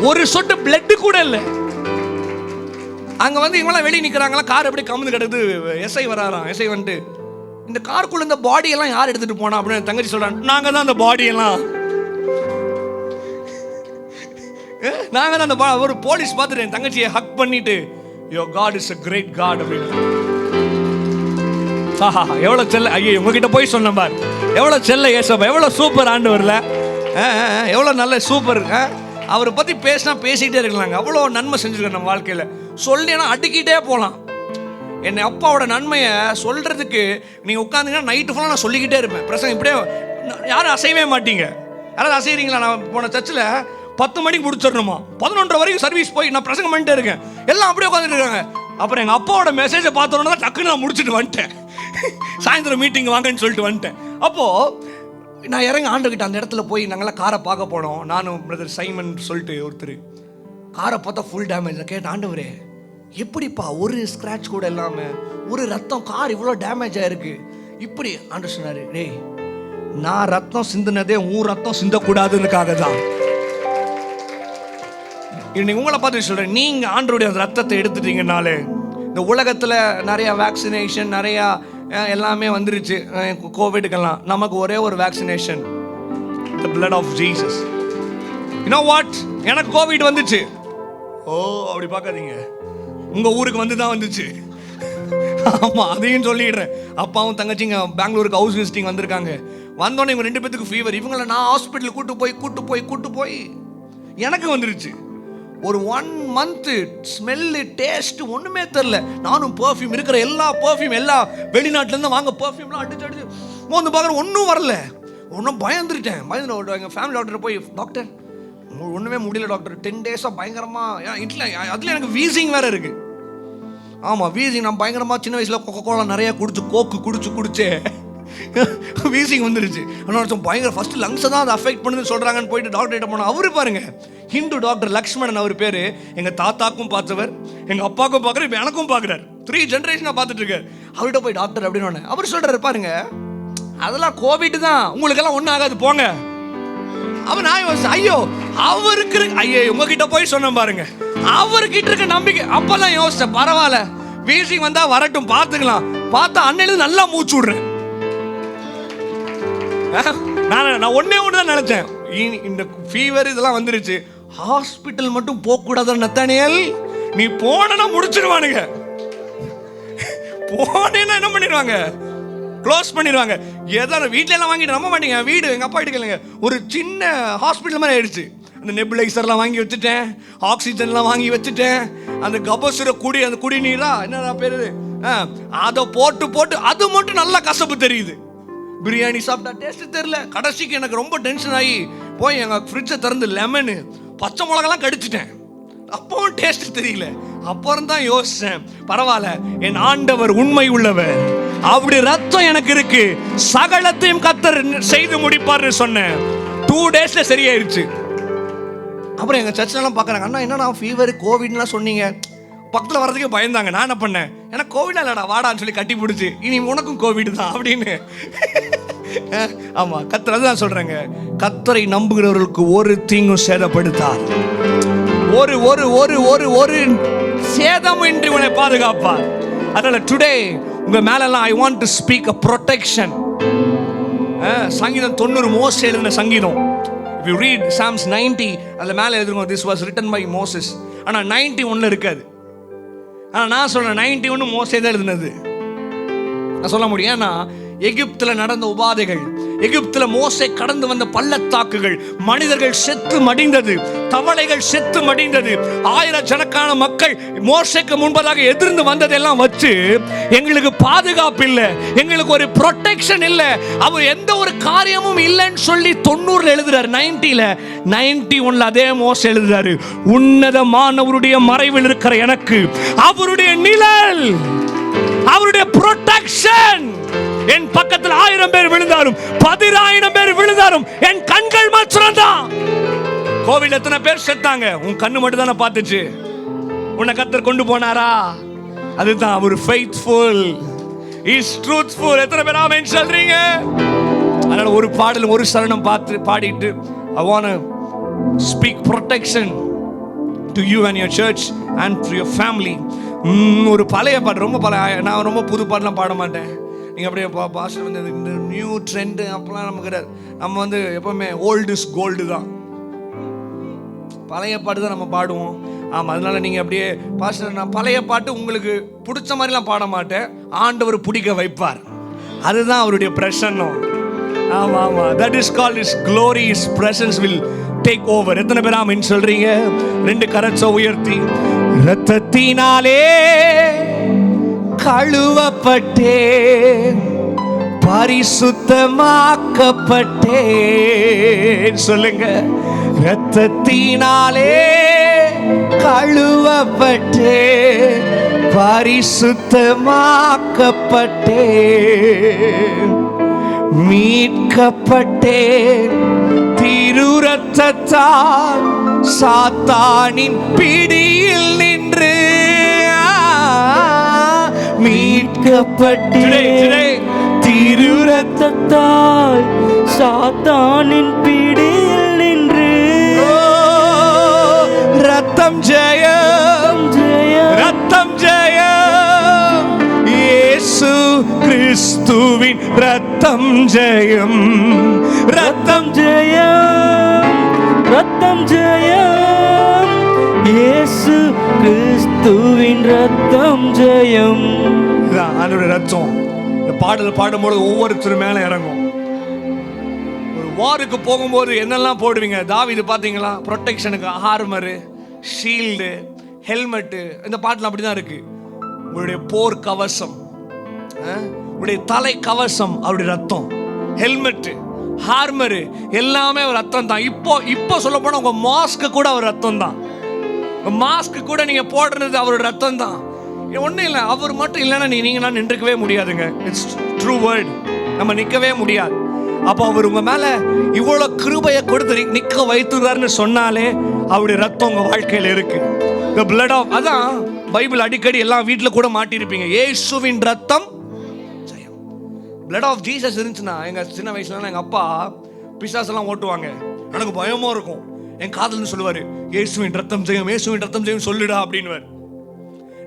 Speaker 3: ஒரு சொட்டு பிளட் கூட இல்லை. அங்கே வந்து இவங்களாம் வெளியே நிற்கிறாங்களா, கார் எப்படி கம்முன்னு கிடக்குது. எஸ்ஐ வராராம். எஸ்ஐ வந்துட்டு, இந்த காருக்குள்ள இந்த பாடியெல்லாம் யார் எடுத்துட்டு போனா அப்படின்னு தங்கச்சி சொல்றாங்க. நாங்க தான் அந்த பாடியெல்லாம், நாங்க தான் அந்த ஒரு போலீஸ் பார்த்துட்டு என் தங்கச்சியை ஹக் பண்ணிட்டு, your God is a great God அப்படின்னு. எவ்வளவு செல்ல, ஐயோ உங்ககிட்ட போய் சொன்ன பார், எவ்வளவு செல்ல ஏசப்பா, எவ்வளவு சூப்பர் ஆண்டவர்ல, எவ்வளவு நல்ல சூப்பர். அவரை பத்தி பேசிக்கிட்டே இருக்கலாங்க. அவ்வளோ நன்மை செஞ்சிருக்காரு நம்ம வாழ்க்கையில. சொல்லினா அடிக்கிட்டே போகலாம். என்னை அப்பாவோட நன்மையை சொல்கிறதுக்கு நீங்கள் உட்காந்திங்கன்னா நைட்டு ஃபுல்லாக நான் சொல்லிக்கிட்டே இருப்பேன். பிரசங்கம் இப்படியே யாரும் அசையவே மாட்டீங்க. யாராவது அசைகிறீங்களா? நான் போன சர்ச்சில் 10 மணிக்கு முடிச்சிடணுமா, 11:30 வரைக்கும் சர்வீஸ் போய் நான் பிரசங்கம் பண்ணிட்டே இருக்கேன். எல்லாம் அப்படியே உட்காந்துட்டு இருக்காங்க. அப்புறம் எங்கள் அப்பாவோட மெசேஜை பார்த்தோன்னா தான் டக்குன்னு நான் முடிச்சுட்டு வந்துட்டேன். சாயந்தரம் மீட்டிங் வாங்கன்னு சொல்லிட்டு வந்துட்டேன். அப்போது நான் இறங்கி ஆண்டுகிட்ட அந்த இடத்துல போய் நாங்கள்லாம் காரை பார்க்க போனோம். நானும் பிரதர் சைமன் சொல்லிட்டு ஒருத்தர். காரை பார்த்தா ஃபுல் டேமேஜ். நான் கேட்டேன், ஆண்டவரே எப்படிப்பா ஒரு ஸ்க்ராட்ச் கூட இல்லாமல், ஒரு ரத்தம், கார் இவ்வளோ டேமேஜ் ஆகிருக்கு இப்படி? ஆண்டவர் சொன்னார், டேய் நான் ரத்தம் சிந்தினதே உன் ரத்தம் சிந்தக்கூடாதுன்னுக்காக தான். இன்னைக்கு உங்களை பார்த்து சொல்கிறேன், நீங்கள் ஆண்டவருடைய அந்த ரத்தத்தை எடுத்துட்டீங்கனாலே, இந்த உலகத்தில் நிறையா வேக்சினேஷன் நிறையா எல்லாமே வந்துருச்சு. கோவிடுக்கெல்லாம் நமக்கு ஒரே ஒரு vaccination, the blood of Jesus. You know what? எனக்கு கோவிட் வந்துச்சு. ஓ அப்படி பார்க்காதீங்க, உங்கள் ஊருக்கு வந்து தான் வந்துச்சு. ஆமா, அதையும் சொல்லிடுறேன். அப்பாவும் தங்கச்சிங்க பெங்களூருக்கு ஹவுஸ் விசிட்டிங் வந்திருக்காங்க. வந்தோடனே இவங்க 2 பேத்துக்கு ஃபீவர். இவங்களை நான் ஹாஸ்பிட்டல் கூட்டு போய் எனக்கு வந்துருச்சு. ஒரு 1 month ஸ்மெல்லு டேஸ்ட் ஒண்ணுமே தெரியல. நானும் பெர்ஃப்யூம் இருக்கிற எல்லா பெர்ஃப்யூம் எல்லா வெளிநாட்டுலேருந்து வாங்க பெர்ஃப்யூம்லாம் அடிச்சு மோந்து பார்க்குற ஒன்றும் வரல. ஒன்றும் பயந்துட்டேன். எங்கள் ஃபேமிலி டாக்டர் போய், டாக்டர் ஒன்றுமே முடியல டாக்டர், 10 days பயங்கரமாக இட்லி, அதில் எனக்கு வீசிங் வேறு இருக்குது. ஆமாம், வீசிங். நான் பயங்கரமாக சின்ன வயசில் கோலா நிறையா குடிச்சு வீசிங் வந்துருச்சு. ஆனால் பயங்கர ஃபஸ்ட்டு லங்ஸை தான் அதை அஃபெக்ட் பண்ணுதுன்னு சொல்கிறாங்கன்னு போயிட்டு டாக்டர் கிட்ட போனால் அவரு பாருங்க, ஹிந்து டாக்டர் லக்ஷ்மணன் அவர் பேர். எங்கள் தாத்தாக்கும் பார்த்தவர், எங்கள் அப்பாவுக்கும் பார்க்குற, இப்போ எனக்கும் பார்க்குறாரு. 3 generations பார்த்துட்டு இருக்காரு. அவர்கிட்ட போய் டாக்டர் அப்படின்னு அவர் சொல்கிறாரு, பாருங்க அதெல்லாம் கோவிட் தான், உங்களுக்கெல்லாம் ஒன்றும் ஆகாது போங்க. அவன் நான் யோசிச்சேன், ஐயோ அவருக்கு ஐயோ உங்ககிட்ட போய் சொன்னேன் பாருங்க, அவர்கிட்ட இருக்க நம்பிக்கை. அப்பெல்லாம் யோசிச்சேன், பரவாயில்ல வீசிங் வந்தா வரட்டும் பார்த்துக்கலாம். பார்த்தா அன்னையில நல்லா மூச்சு விடுறேன். நான் ஒன்னே தான் நினைச்சேன், இந்த ஃபீவர் இதெல்லாம் வந்துருச்சு, ஹாஸ்பிட்டல் மட்டும் போக கூடாது நத்தானியல். நீ போனா முடிச்சிருவானுங்க, போனேன்னா என்ன பண்ணிடுவாங்க, க்ளோஸ் பண்ணிடுவாங்க. ஏதாவது வீட்டில எல்லாம் வாங்கிட்டு நம்ப மாட்டீங்க. வீடு எங்கள் அப்பா கிட்ட கேளுங்க, ஒரு சின்ன ஹாஸ்பிட்டல் மாதிரி ஆயிடுச்சு. அந்த நெபுலைசர்லாம் வாங்கி வச்சுட்டேன், ஆக்சிஜன்லாம் வாங்கி வச்சுட்டேன், அந்த கபசுர அந்த குடிநீரா என்ன பேரு அதை போட்டு அது மட்டும் நல்லா கசப்பு தெரியுது. பிரியாணி சாப்பிட்டா டேஸ்ட் தெரியல. கடைசிக்கு எனக்கு ரொம்ப டென்ஷன் ஆகி போய் எங்கள் ஃப்ரிட்ஜை திறந்து லெமனு பச்சை மிளகாலாம் கடிச்சிட்டேன். அப்பவும் டேஸ்ட் தெரியல. அப்புறம் தான் யோசிச்சேன், பரவாயில்ல என் ஆண்டவர் உண்மை உள்ளவர், அப்படி ரத்தம் எனக்கு இருக்கு, சகலத்தையும் கர்த்தர் செய்து முடிப்பார்னு சொன்னேன். 2 daysல சரியாயிருச்சு. அப்புறம் எங்கள் சர்ச்சிலலாம் பார்க்குறாங்க, அண்ணா என்ன ஃபீவர் கோவிட்லாம் சொன்னீங்க, பக்கத்தில் வர்றதுக்கே பயந்தாங்க. நான் என்ன பண்ணேன், எனக்கு கோவிட் இல்லடா வாடான்னு சொல்லி கட்டி பிடிச்சி, இனி உனக்கும் கோவிட் தான் அப்படின்னு. ஆமாம், கர்த்தர் அதுதான் சொல்கிறேங்க, கர்த்தரை நம்புகிறவர்களுக்கு ஒரு தீங்கும் சேதப்படுத்தார், ஒரு ஒரு ஒரு ஒரு ஒரு சேதம் இன்றி உன்னை பாதுகாப்பார். அதனால டுடே உங்க மேலெல்லாம் I want to speak a protection. சங்கீதம் 90 மோசே எழுதின சங்கீதம். If you read Psalms 90, அதில் மேலே எழுதுங்க, this was written by Moses. ஆனால் 91 இருக்காது. ஆனால் நான் சொல்கிறேன் 91 மோசே தான் எழுதினது. நான் சொல்ல முடியும், ஏன்னா எகிப்தில் நடந்த உபாதைகள், எகிப்தில் மோசே கடந்து வந்த பள்ளத்தாக்குகள், மனிதர்கள் செத்து மடிந்தது, தவளைகள் செத்து மடிந்தது, 1000 மக்கள் மோசேக்கு முன்பதாக எதிர்ந்து வந்ததெல்லாம் வச்சு எங்களுக்கு பாதுகாப்பு இல்லை, எங்களுக்கு ஒரு ப்ரொடெக்ஷன் இல்லை, அவர் எந்த ஒரு காரியமும் இல்லைன்னு சொல்லி 90 எழுதுறாரு. 91 அதே மோசே எழுதுறாரு, உன்னதமானவருடைய மறைவில் இருக்கிற எனக்கு அவருடைய நிழல், அவருடைய ப்ரொடெக்ஷன், என் பக்கத்தில் 1000 பேர் விழுந்தாலும் 10000 பேர் விழுந்தாலும் என் கண்கள் மாத்திரம் தான். கோவில்ல எத்தனை பேர் செத்தாங்க, உன் கண்ணு மட்டும் தானே பார்த்துச்சு. உன்னை கர்த்தர் கொண்டு போனாரா? அதுதான் அவர் ஃபெய்த்ஃபுல், இஸ் ட்ரூத்ஃபுல். எத்தனை பேர் ஆமென் சொல்றீங்க? அதனால ஒரு பாடல் ஒரு சரணம் பாடிட்டு I want to speak protection to you and your church and to your family. ஒரு பழைய பாட்டு, ரொம்ப பழைய, நான் ரொம்ப புது பாட்டுலாம் பாட மாட்டேன். நீங்கள் அப்படியே பாஸ்டர் வந்து இந்த நியூ ட்ரெண்டு அப்போலாம் நமக்கு நம்ம வந்து எப்போவுமே ஓல்டு இஸ் கோல்டு தான், பழைய பாட்டு தான் நம்ம பாடுவோம். ஆமாம், அதனால நீங்கள் அப்படியே பாஸ்டர் நான் பழைய பாட்டு உங்களுக்கு பிடிச்ச மாதிரிலாம் பாட மாட்டேன், ஆண்டவர் பிடிக்க வைப்பார், அதுதான் அவருடைய பிரசன்னம். ஆமாம் ஆமாம், that is called his glory, his presence will take over. எத்தனை பேர் ஆமென் சொல்றீங்க? 2 கரத்தை உயர்த்தி, இரத்தத்தினாலே கழுவப்பட்டேன், பரிசுத்தமாக்கப்பட்டேன். சொல்லுங்க, இரத்தத்தினாலே கழுவப்பட்டேன், பரிசுத்தமாக்கப்பட்டேன், மீட்கப்பட்டேன் திரு இரத்தத்தால் சாத்தானின் பிடியில் நின்று, மீட்கப்பட்டேன் திரு இரத்தத்தால் சாத்தானின் பிடியில் நின்று, ரத்தம் ஜெயம் ஜெயம் ரத்தம் ஜெயம், இயேசு கிறிஸ்துவின் ரத்தம் ஜெயம், ரத்தம் ஜெயம் ரத்தம் ஜெயம், இயேசு கிறிஸ்துவின் ரத்தம் ஜெயம். இதுதான் ஆண்டவருடைய ரத்தம். இந்த பாடல் பாடும்போது ஒவ்வொருத்தரும் மேலே இறங்கும். ஒரு வாருக்கு போகும்போது என்னெல்லாம் போடுவீங்க? தாவீது பார்த்தீங்களா? ப்ரொடெக்ஷனுக்கு ஆர்மரு, ஷீல்டு, ஹெல்மெட்டு. இந்த பாட்டில் அப்படி தான் இருக்கு. உங்களுடைய போர் கவசம், உங்களுடைய தலை கவசம் அவருடைய ரத்தம். ஹெல்மெட்டு, ஹார்மரு எல்லாமே ஒரு ரத்தம் தான். இப்போ சொல்ல போனால் உங்கள் மாஸ்க்கு கூட அவர் ரத்தம் தான். மாஸ்க்கு கூட நீங்கள் போடுறது அவரோட ரத்தம் தான். ஒன்றும் இல்லை, அவர் மட்டும் இல்லைன்னா நீங்களாம் நின்றுக்கவே முடியாதுங்க. It's true word. நம்ம நிற்கவே முடியாது. அப்போ அவர் உங்கள் மேலே இவ்வளோ கிருபையை கொடுத்து நிற்க வைத்துறாருன்னு சொன்னாலே அவருடைய ரத்தம் உங்கள் வாழ்க்கையில் இருக்கு. The blood of, அதான் பைபிள் அடிக்கடி எல்லாம் வீட்டில் கூட மாட்டியிருப்பீங்க, இயேசுவின் ரத்தம் ஜெயம். blood of Jesus இருந்துச்சுன்னா, எங்கள் சின்ன வயசுல எங்கள் அப்பா பிசாசெல்லாம் ஓட்டுவாங்க. எனக்கு பயமாக இருக்கும். என் காதல்னு சொல்லுவார், இயேசுவின் ரத்தம் ஜெயம், இயேசுவின் ரத்தம் ஜெயம் சொல்லுடா அப்படின்வார்.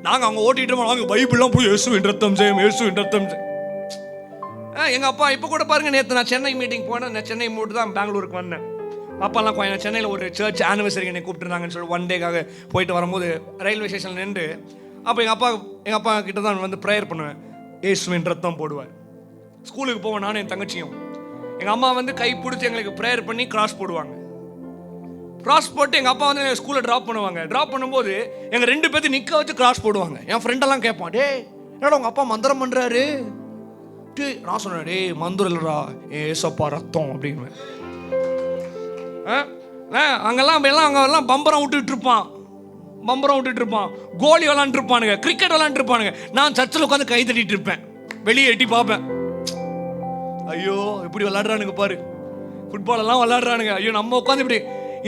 Speaker 3: நாங்கள் அவங்க ஓட்டிட்டு நாங்கள் பைபிள்லாம் போய் இயேசுவின் ரத்தம் ஜெயம், இயேசுவின் ரத்தம் ஜெயம். எங்கள் அப்பா இப்போ கூட பாருங்க, நேற்று நான் சென்னை மீட்டிங் போனேன். நான் சென்னை மூட்டு தான் பெங்களூருக்கு வந்தேன். அப்பாலாம் சென்னையில் ஒரு சர்ச் ஆனிவர்சரி என்னை கூப்பிட்டுருந்தாங்கன்னு சொல்லி 1 டேக்காக போயிட்டு வரும்போது ரயில்வே ஸ்டேஷனில் நின்று அப்போ எங்கள் அப்பா கிட்ட தான் வந்து ப்ரேயர் பண்ணுவேன். இயேசுவின் ரத்தம் போடுவார். ஸ்கூலுக்கு போவேன் நானும் என் தங்கச்சியும். எங்கள் அம்மா வந்து கை பிடிச்சி எங்களுக்கு ப்ரேயர் பண்ணி கிராஸ் போடுவாங்க. கிராஸ் போட்டு எங்கள் அப்பா வந்து ஸ்கூலில் ட்ராப் பண்ணுவாங்க. ட்ராப் பண்ணும்போது எங்கள் 2 பேர்த்து நிற்க வச்சு கிராஸ் போடுவாங்க. என் ஃப்ரெண்டெல்லாம் கேட்பான், டே என்னடா உங்கள் அப்பா மந்திரம் பண்ணுறாரு? நான் சொன்னேன், டே மந்திரம் இல்லைடா, ஏசப்பா ரத்தம் அப்படின்னு. அங்கெல்லாம் பம்பரம் விட்டுட்டு இருப்பான், கோலி விளாண்டுருப்பானுங்க, கிரிக்கெட் விளாண்டுருப்பானுங்க. நான் சர்ச்சில் உட்காந்து கை தட்டிட்டு இருப்பேன், வெளியே எட்டி பார்ப்பேன். ஐயோ இப்படி விளாடுறானுங்க பாரு, ஃபுட்பால் எல்லாம் விளாடுறானுங்க. ஐயோ நம்ம உட்காந்து இப்படி.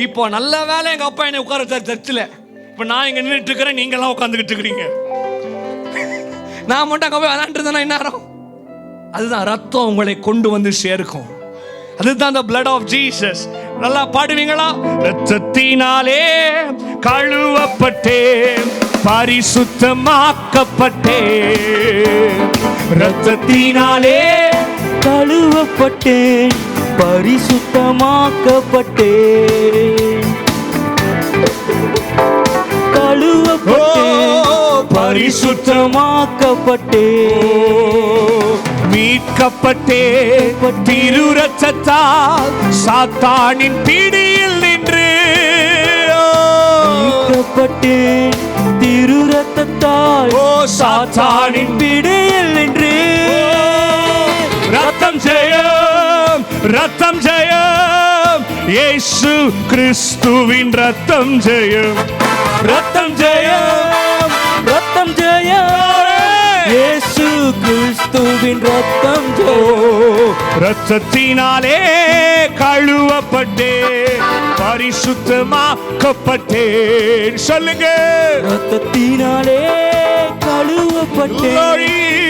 Speaker 3: இப்போ நல்ல வேலை எங்கள் அப்பா என்னை உட்கார வச்சார் சர்ச்சில். இப்போ நான் இங்கே நின்றுட்டு இருக்கிறேன், நீங்கள்லாம் உட்காந்துக்கிட்டு இருக்கிறீங்க. நான் மட்டும் அங்கே போய் விளாண்டுருந்தேன்னா என்ன? அதுதான் ரத்தம் உங்களை கொண்டு வந்து சேர்க்கும். அதுதான் the blood of Jesus. நல்லா பாடுவீங்களா? ரத்தத்தினாலே கழுவப்பட்டேன், பரிசுத்தமாக்கப்பட்டேன்.
Speaker 4: ரத்தத்தினாலே கழுவப்பட்டேன், பரிசுத்தமாக்கப்பட்டேன்.
Speaker 3: பரிசுத்தமாக்கப்பட்டேன், மீட்கப்பட்டேன். திரு ரத்தத்தால் சாத்தானின் பிடியில் நின்று
Speaker 4: மீட்கப்பட்டேன். திரு ரத்தத்தால் சாத்தானின் பிடியில் நின்று.
Speaker 3: ரத்தம் ஜெயம், ரத்தம் ஜெயம், இயேசு கிறிஸ்துவின் ரத்தம் ஜெயம், ரத்தம் ஜெயம்,
Speaker 4: ரத்தம் ஜெயம், இயேசு கிறிஸ்துவின் ரத்தம் ஜெயம்.
Speaker 3: ரத்தத்தினாலே கழுவப்பட்டேன், பரிசுத்தமாக்கப்பட்டேன். சொல்லுங்க,
Speaker 4: ரத்தத்தினாலே கழுவப்பட்டேன்,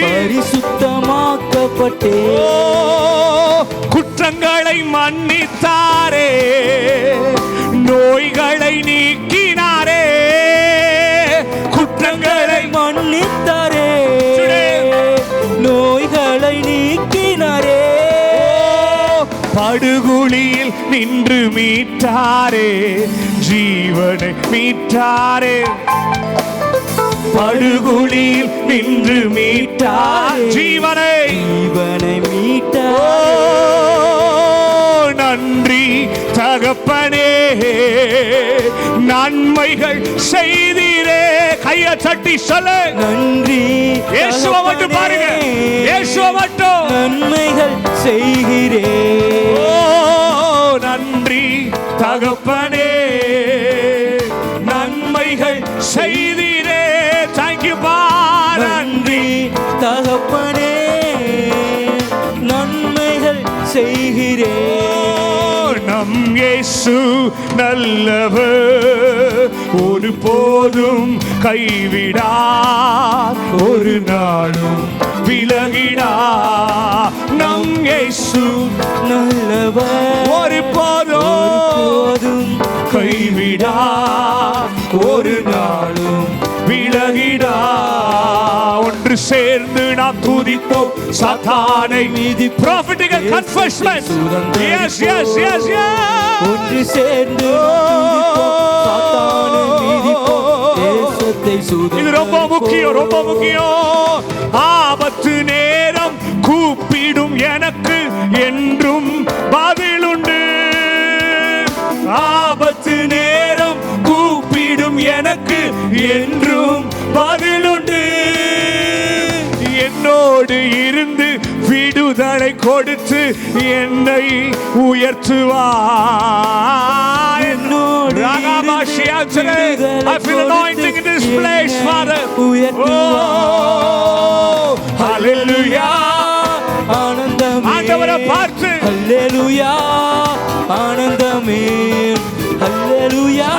Speaker 4: பரிசுத்தமாக்கப்பட்டேன்.
Speaker 3: குற்றங்களை மன்னித்தாரே, நோய்களை நீக்கினாரே. குற்றங்களை
Speaker 4: மன்னித்தாரே, நோய்களை நீக்கினாரே.
Speaker 3: படுகுழியில் நின்று மீட்டாரே, ஜீவனை மீட்டாரே. படுகுழியில் நின்று மீட்டார், ஜீவனை
Speaker 4: மீட்டார்.
Speaker 3: நன்றி தகப்பனே, நன்மைகள் செய்தீரே. கையை தட்டி சொல்லு,
Speaker 4: நன்றி.
Speaker 3: இயேசுவை மட்டும் பாருங்க, இயேசுவை மட்டும்.
Speaker 4: நன்மைகள் செய்கிறே.
Speaker 3: நன்றி தகப்பனே, நன்மைகள் செய்தீரே. தேங்க்யூ பா.
Speaker 4: நன்றி தகப்பனே, நன்மைகள் செய்கிறே.
Speaker 3: நம் இயேசு நல்லவர், ஒரு போதும் கைவிடார், ஒரு நாளும் விலகிடார். நம் இயேசு
Speaker 4: நல்லவர்,
Speaker 3: ஒரு போதும் கைவிடார், ஒரு நாளும் விலகிடார். ஒன்று சேர்ந்து நாம் துதிப்போம் சாத்தானை மீதி. Prophetical confession. Yes, yes, yes, yes.
Speaker 4: ஒன்று சேர்ந்து சாத்தானை மீதிப்போம். பாவத்தை
Speaker 3: இது ரொம்ப முக்கியம், ரொம்ப முக்கியம். ஆபத்து நேரம் கூப்பிடும் எனக்கு என்றும் பதிலுண்டு.
Speaker 4: ஆபத்து நேரம் கூப்பிடும் எனக்கு என்றும் பதிலுண்டு.
Speaker 3: என்னோடு இருந்து விடுதலை கொடுத்து என்னை உயர்த்துவார்.
Speaker 4: என்னோடு
Speaker 3: I feel anointing in this place, Father. Hallelujah.
Speaker 4: ஆனந்தமே
Speaker 3: ஆண்டவரை பார்த்து
Speaker 4: ஹல்லேலூயா ஆனந்தமே ஹல்லேலூயா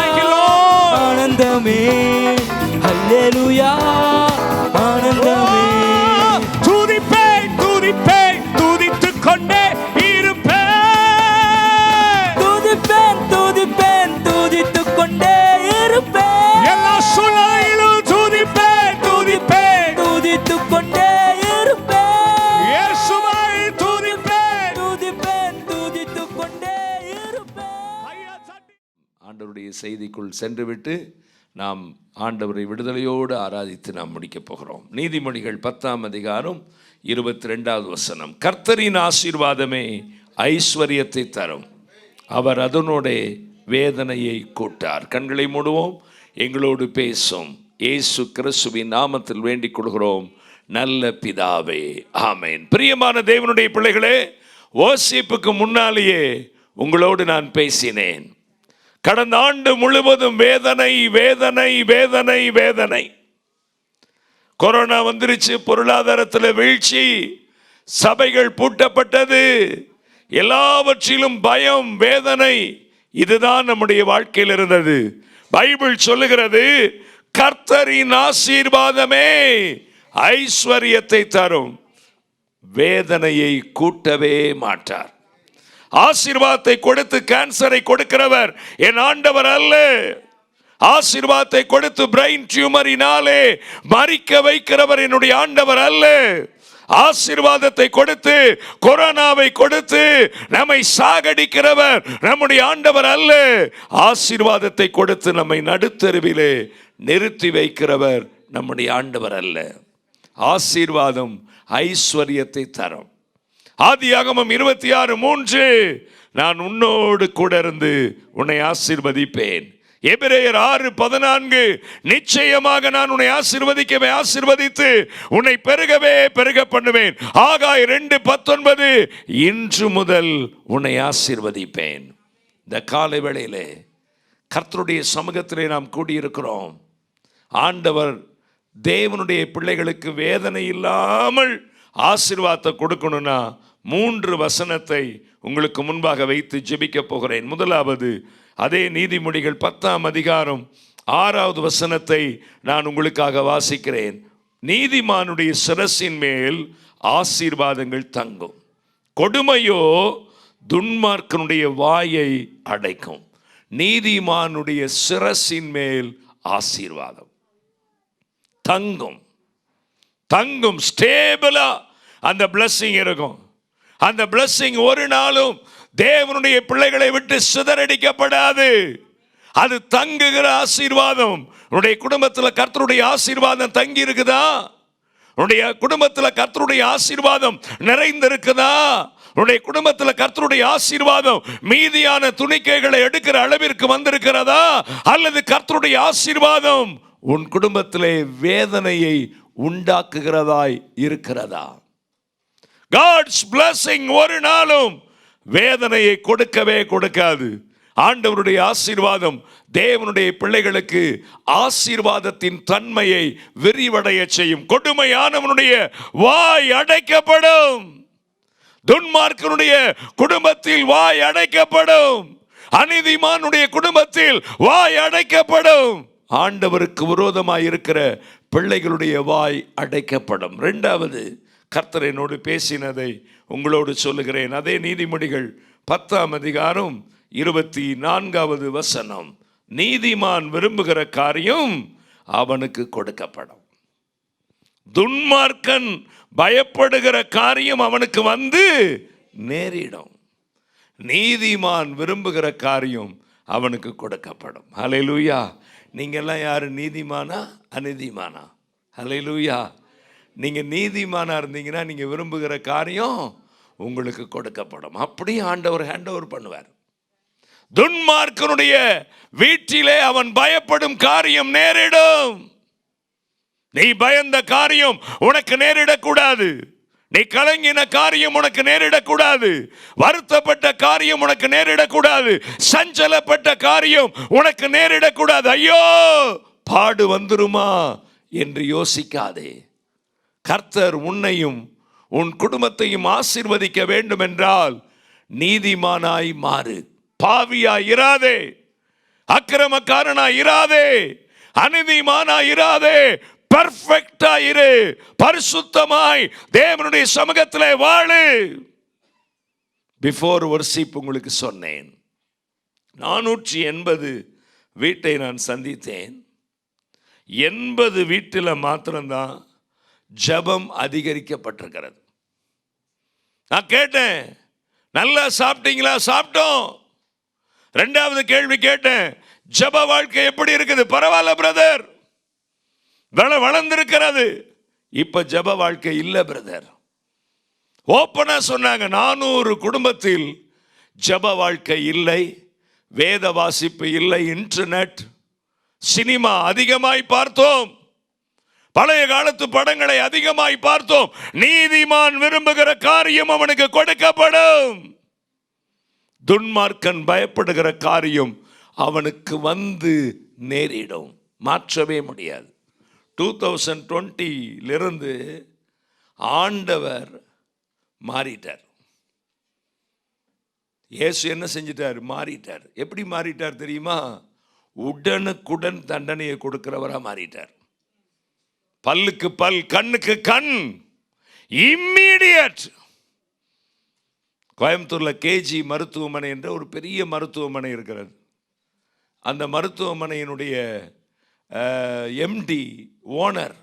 Speaker 4: ஆனந்தமே ஹல்லேலூயா ஆனந்தமே.
Speaker 3: துதிப்பேன் துதிப்பேன் துதித்துக் கொண்டே இருப்பேன்.
Speaker 4: துதிப்பேன் துதிப்பேன் துதித்துக் கொண்டே இருப்பேன்.
Speaker 3: எல்லா சூழ்நிலையிலும் துதிப்பேன் துதிப்பேன்
Speaker 4: துதித்துக் கொண்டே இருப்பேன்.
Speaker 3: இயேசுவை துதிப்பேன்.
Speaker 4: துதிப்பேன் துதித்துக் கொண்டே இருப்பேன்.
Speaker 5: ஆண்டவருடைய செய்திக்குள் சென்றுவிட்டு நாம் ஆண்டவரை விடுதலையோடு ஆராதித்து நாம் முடிக்கப் போகிறோம். நீதிமொழிகள் 10ஆம் அதிகாரம் 22வது வசனம். கர்த்தரின் ஆசீர்வாதமே ஐஸ்வர்யத்தை தரும், அவர் அதனோட வேதனையை கூட்டார். கண்களை மூடுவோம். எங்களோடு பேசும் இயேசு கிறிஸ்துவின் நாமத்தில் வேண்டிக் கொள்கிறோம், நல்ல பிதாவே, ஆமென். பிரியமான தேவனுடைய பிள்ளைகளே, ஓசிப்புக்கு முன்னாலேயே உங்களோடு நான் பேசினேன். கடந்த ஆண்டு முழுவதும் வேதனை வேதனை வேதனை வேதனை. கொரோனா வந்துருச்சு, பொருளாதாரத்தில் வீழ்ச்சி, சபைகள் பூட்டப்பட்டது, எல்லாவற்றிலும் பயம், வேதனை. இதுதான் நம்முடைய வாழ்க்கையில் இருந்தது. பைபிள் சொல்லுகிறது, கர்த்தரின் ஆசீர்வாதமே ஐஸ்வர்யத்தை தரும், வேதனையை கூட்டவே மாட்டார். ஆசீர்வாதத்தை கொடுத்து கேன்சரை கொடுக்கிறவர் என் ஆண்டவர் அல்ல. ஆசீர்வாதத்தை கொடுத்து பிரெயின் டியூமரினாலே மரிக்க வைக்கிறவர் என்னுடைய ஆண்டவர் அல்ல. ஆசீர்வாதத்தை கொடுத்து கொரோனாவை கொடுத்து நம்மை சாகடிக்கிறவர் நம்முடைய ஆண்டவர் அல்ல. ஆசீர்வாதத்தை கொடுத்து நம்மை நடுத்தெருவிலே நிறுத்தி வைக்கிறவர் நம்முடைய ஆண்டவர் அல்ல. ஆசீர்வாதம் ஐஸ்வர்யத்தை தரும். ஆதியாகமம் 26:3, நான் உன்னோடு கூட இருந்து உன்னை ஆசீர்வதிப்பேன். எபிரேயர் 6:14, நிச்சயமாக நான் உன்னை ஆசீர்வதித்து உன்னை பெருகவே பெருக பண்ணுவேன். ஆகாய் 2:19, இன்று முதல் உன்னை ஆசீர்வதிப்பேன். இந்த காலை வேளையிலே கர்த்தருடைய சமூகத்திலே நாம் கூடியிருக்கிறோம். ஆண்டவர் தேவனுடைய பிள்ளைகளுக்கு வேதனை இல்லாமல் ஆசீர்வாதத்தை கொடுக்கணும்னா 3 வசனத்தை உங்களுக்கு முன்பாக வைத்து ஜெபிக்க போகிறேன். முதலாவது, அதே நீதிமொழிகள் 10ஆம் அதிகாரம் 6வது வசனத்தை நான் உங்களுக்காக வாசிக்கிறேன். நீதிமானுடைய சிரசின் மேல் ஆசீர்வாதங்கள் தங்கும், கொடுமையோ துன்மார்க்கனுடைய வாயை அடைக்கும். நீதிமானுடைய சிரசின் மேல் ஆசீர்வாதம் தங்கும், தங்கும், ஸ்டேபிளா அந்த பிளஸிங் இருக்கும். அந்த பிளஸிங் ஒரு நாளும் தேவனுடைய பிள்ளைகளை விட்டு சிதறடிக்கப்படாது. அது தங்குகிற ஆசீர்வாதம். உன்னுடைய குடும்பத்தில் கர்த்தருடைய ஆசீர்வாதம் தங்கி இருக்குதா? உன்னுடைய குடும்பத்தில் கர்த்தருடைய ஆசீர்வாதம் நிறைந்திருக்குதா? உன்னுடைய குடும்பத்தில் கர்த்தருடைய ஆசீர்வாதம் மீதியான துணிக்கைகளை எடுக்கிற அளவிற்கு வந்திருக்கிறதா? அல்லது கர்த்தருடைய ஆசீர்வாதம் உன் குடும்பத்திலே வேதனையை உண்டாக்குகிறதாய் இருக்கிறதா? God's blessing ஒரு நாளும் வேதனையை கொடுக்கவே கொடுக்காது. ஆண்டவருடைய ஆசீர்வாதம் தேவனுடைய பிள்ளைகளுக்கு ஆசீர்வாதத்தின் தன்மையை விரிவடைய செய்யும். கொடுமையானவனுடைய வாய் அடைக்கப்படும், துன்மார்க்கனுடைய குடும்பத்தில் வாய் அடைக்கப்படும், அநீதிமானுடைய குடும்பத்தில் வாய் அடைக்கப்படும். ஆண்டவருக்கு விரோதமாய் இருக்கிற பிள்ளைகளுடைய வாய் அடைக்கப்படும். 2வது, கர்த்தர் என்னோடு பேசினதை உங்களோடு சொல்லுகிறேன். அதே நீதிமொழிகள் 10ஆம் அதிகாரம் 24வது வசனம். நீதிமான் விரும்புகிற காரியம் அவனுக்கு கொடுக்கப்படும், துன்மார்க்கன் பயப்படுகிற காரியம் அவனுக்கு வந்து நேரிடும். நீதிமான் விரும்புகிற காரியம் அவனுக்கு கொடுக்கப்படும். ஹல்லேலூயா. நீங்கள்லாம் யார் நீதிமானா அநீதிமானா? ஹல்லேலூயா. நீங்கள் நீதிமானாக இருந்தீங்கன்னா நீங்கள் விரும்புகிற காரியம் உங்களுக்கு கொடுக்கப்படும். அப்படியே ஆண்டவர் ஹேண்ட் ஓவர் பண்ணுவார். துன்மார்க்கனுடைய வீட்டிலே அவன் பயப்படும் காரியம் நேரிடும். நீ பயந்த காரியம் உனக்கு நேரிடக்கூடாது. நீ கலங்கின காரியம் உனக்கு நேரிடக்கூடாது. வருத்தப்பட்ட காரியம் உனக்கு நேரிடக்கூடாது. சஞ்சலப்பட்ட காரியம் உனக்கு நேரிடக்கூடாது. ஐயோ பாடு வந்துருமா என்று யோசிக்காதே. கர்த்தர் உன்னையும் உன் குடும்பத்தையும் ஆசீர்வதிக்க வேண்டும் என்றால் நீதிமானாய் மாறு. பாவியாய் இராதே, அக்கிரமக்காரனாய் இராதே, அநீதிமானாய் இராதே. பர்ஃபெக்டா இரு, பரிசுத்தமாய் தேவனுடைய சமூகத்திலே வாழு. பிஃபோர் வர்ஷிப் உங்களுக்கு சொன்னேன், 480 வீட்டை நான் சந்தித்தேன். 80 வீட்டில் மாத்திரம்தான் ஜபம் அதிகரிக்கப்பட்டிருக்கிறது. நான் கேட்டேன், நல்லா சாப்பிட்டீங்களா? சாப்பிட்டோம். 2வது கேள்வி கேட்டேன், ஜப வாழ்க்கை எப்படி இருக்குது? பரவாயில்ல பிரதர், வளர்ந்திருக்கிறது. இப்ப ஜப வாழ்க்கை இல்லை பிரதர். ஓப்பனா சொன்னாங்க, 400 குடும்பத்தில் ஜப வாழ்க்கை இல்லை, வேத வாசிப்பு இல்லை, இன்டர்நெட், சினிமா அதிகமாய் பார்த்தோம், பழைய காலத்து படங்களை அதிகமாய் பார்த்தோம். நீதிமான் விரும்புகிற காரியம் அவனுக்கு கொடுக்கப்படும். துன்மார்க்கன் பயப்படுகிற காரியம் அவனுக்கு வந்து நேரிடும். மாற்றவே முடியாது. 2020 ஆண்டவர் மாறிட்டார். இயேசு என்ன செஞ்சிட்டார்? மாறிட்டார். எப்படி மாறிட்டார் தெரியுமா? உடனுக்குடன் தண்டனையை கொடுக்கிறவரா மாறிட்டார். பல்லுக்கு பல், கண்ணுக்கு கண், இம்மீடியட். கோயம்புத்தூர்ல கேஜி மருத்துவமனை என்ற ஒரு பெரிய மருத்துவமனை இருக்கிறது. அந்த மருத்துவமனையினுடைய எம்டி, ஓனர்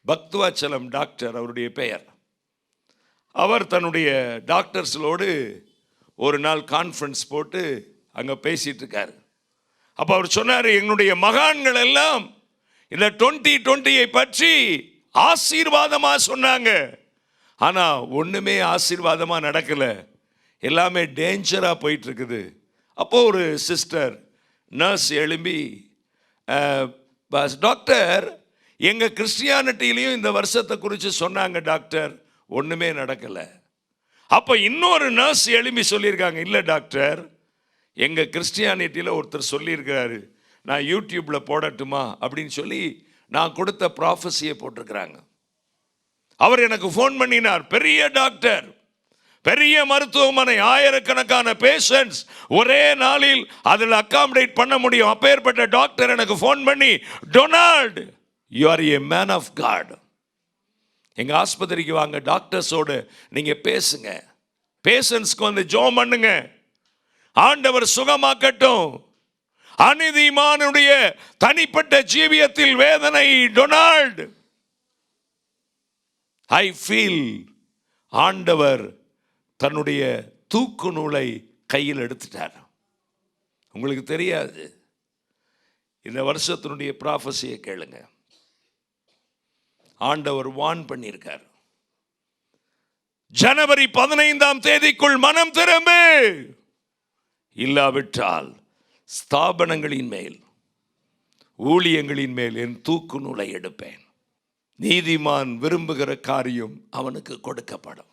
Speaker 5: பக்துவாச்சலம் டாக்டர் அவருடைய பெயர். அவர் தன்னுடைய டாக்டர்ஸோடு ஒரு நாள் கான்ஃபரன்ஸ் போட்டு அங்கே பேசிட்டு இருக்காரு. அப்போ அவர் சொன்னார், எங்களுடைய மகான்கள் எல்லாம் இந்த 2020 பற்றி ஆசீர்வாதமாக சொன்னாங்க. ஆனால் ஒன்றுமே ஆசீர்வாதமாக நடக்கலை, எல்லாமே டேஞ்சராக போயிட்டு இருக்குது. அப்போது ஒரு சிஸ்டர் நர்ஸ் எழும்பி, டாக்டர், எங்கள் கிறிஸ்டியானிட்டிலையும் இந்த வருஷத்தை குறித்து சொன்னாங்க டாக்டர், ஒன்றுமே நடக்கலை. அப்போ இன்னொரு நர்ஸ் எழும்பி சொல்லியிருக்காங்க, இல்லை டாக்டர், எங்கள் கிறிஸ்டியானிட்டியில் ஒருத்தர் சொல்லியிருக்கிறாரு, நான் யூடியூப்பில் போடட்டுமா அப்படின்னு சொல்லி நான் கொடுத்த ப்ராஃபஸியை போட்டிருக்கிறாங்க. அவர் எனக்கு ஃபோன் பண்ணினார். பெரிய டாக்டர், பெரிய மருத்துவமனை, ஆயிரக்கணக்கான பேஷண்ட்ஸ் ஒரே நாளில் அதில் அக்காமடேட் பண்ண முடியும். அப்பேற்பட்ட டாக்டர் எனக்கு ஃபோன் பண்ணி, Donald, you are a man of God, எங்கள் ஆஸ்பத்திரிக்கு வாங்க, டாக்டர்ஸோடு நீங்கள் பேசுங்க, பேஷண்ட்ஸ்க்கு வந்து ஜெபம் பண்ணுங்க, ஆண்டவர் சுகமாக்கட்டும். அநீதிமானுடைய தனிப்பட்ட ஜீவியத்தில் வேதனை, டொனால்ட், ஐ ஃபீல் ஆண்டவர் தன்னுடைய தூக்கு நூலை கையில் எடுத்துட்டார். உங்களுக்கு தெரியாது, இந்த வருஷத்தினுடைய ப்ராஃபஸியை கேளுங்க. ஆண்டவர் வான் பண்ணியிருக்கார், ஜனவரி 15 மனம் திரும்பு, இல்லாவிட்டால் ஸ்தாபனங்களின் மேல், ஊழியங்களின் மேல் என் தூக்கு நூலை எடுப்பேன். நீதிமான் விரும்புகிற காரியம் அவனுக்கு கொடுக்கப்படும்.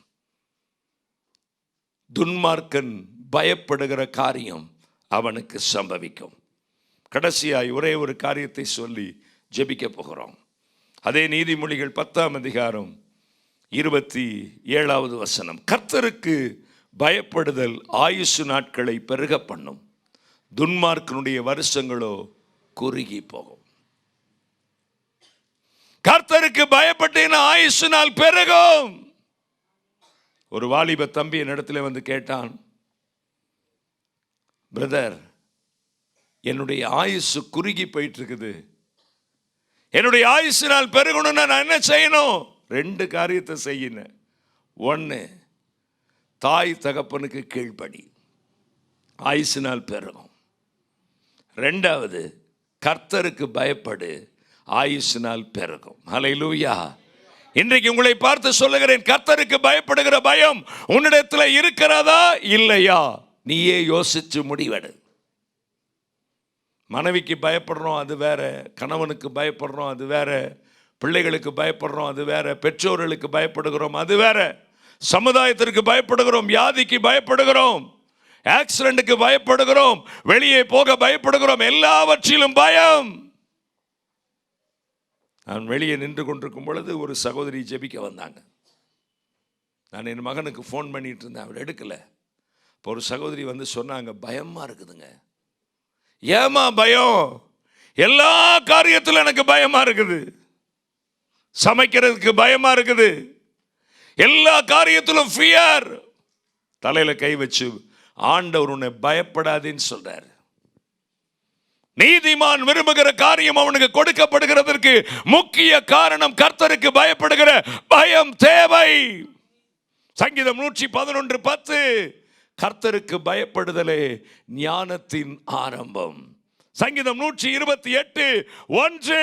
Speaker 5: துன்மார்க்கன் பயப்படுகிற காரியம் அவனுக்கு சம்பவிக்கும். கடைசியாய் ஒரே ஒரு காரியத்தை சொல்லி ஜெபிக்க போகிறோம். அதே நீதிமொழிகள் 10:27 கர்த்தருக்கு பயப்படுதல் ஆயுசு நாட்களை பெருக பண்ணும், துன்மார்க்கனுடைய வருஷங்களோ குறுகி போகும். கர்த்தருக்கு பயப்பட்டேன், ஆயுசு நாள் பெருகும். ஒரு வாலிப தம்பி என்னிடத்துல வந்து கேட்டான், பிரதர், என்னுடைய ஆயுசு குறுகி போயிட்டு இருக்குது, என்னுடைய ஆயுசு நாள் பெருகணும்னா நான் என்ன செய்யணும்? 2 காரியத்தை செய்யணும். 1, தாய் தகப்பனுக்கு கீழ்ப்படி, ஆயுசு நாள் பெருகும். 2வது, கர்த்தருக்கு பயப்படு, ஆயுசினால் பெருகும். ஹல்லேலூயா. இன்றைக்கு உங்களை பார்த்து சொல்லுகிறேன், கர்த்தருக்கு பயப்படுகிற பயம் உன்னிடத்தில் இருக்கிறதா இல்லையா? நீயே யோசிச்சு முடிவெடு. மனைவிக்கு பயப்படுறோம், அது வேற. கணவனுக்கு பயப்படுறோம், அது வேற. பிள்ளைகளுக்கு பயப்படுறோம், அது வேற. பெற்றோர்களுக்கு பயப்படுகிறோம், அது வேற. சமுதாயத்திற்கு பயப்படுகிறோம், வியாதிக்கு பயப்படுகிறோம், ஆக்சிடென்ட்டுக்கு பயப்படுகிறோம், வெளியே போக பயப்படுகிறோம். எல்லாவற்றிலும் பயம். நான் வெளியே நின்று கொண்டிருக்கும் பொழுது ஒரு சகோதரி ஜெபிக்க வந்தாங்க. நான் என் மகனுக்கு ஃபோன் பண்ணிட்டு இருந்தேன், அவர் எடுக்கல. இப்போ ஒரு சகோதரி வந்து சொன்னாங்க, பயமா இருக்குதுங்க. ஏமா பயம்? எல்லா காரியத்திலும் எனக்கு பயமா இருக்குது. சமைக்கிறதுக்கு பயமா இருக்குது, எல்லா காரியத்திலும் ஃபியர். தலையில கை வச்சு ஆண்டவர் உன்னை பயப்படாதேன்னு சொல்றாரு. நீதிமான் விரும்புகிற காரியம் அவனுக்கு கொடுக்கப்படுகிறதற்கு முக்கிய காரணம் கர்த்தருக்கு பயப்படுகிற பயம் தேவை. சங்கீதம் 111:10, கர்த்தருக்கு பயப்படுதலே ஞானத்தின் ஆரம்பம். சங்கீதம் 128:1,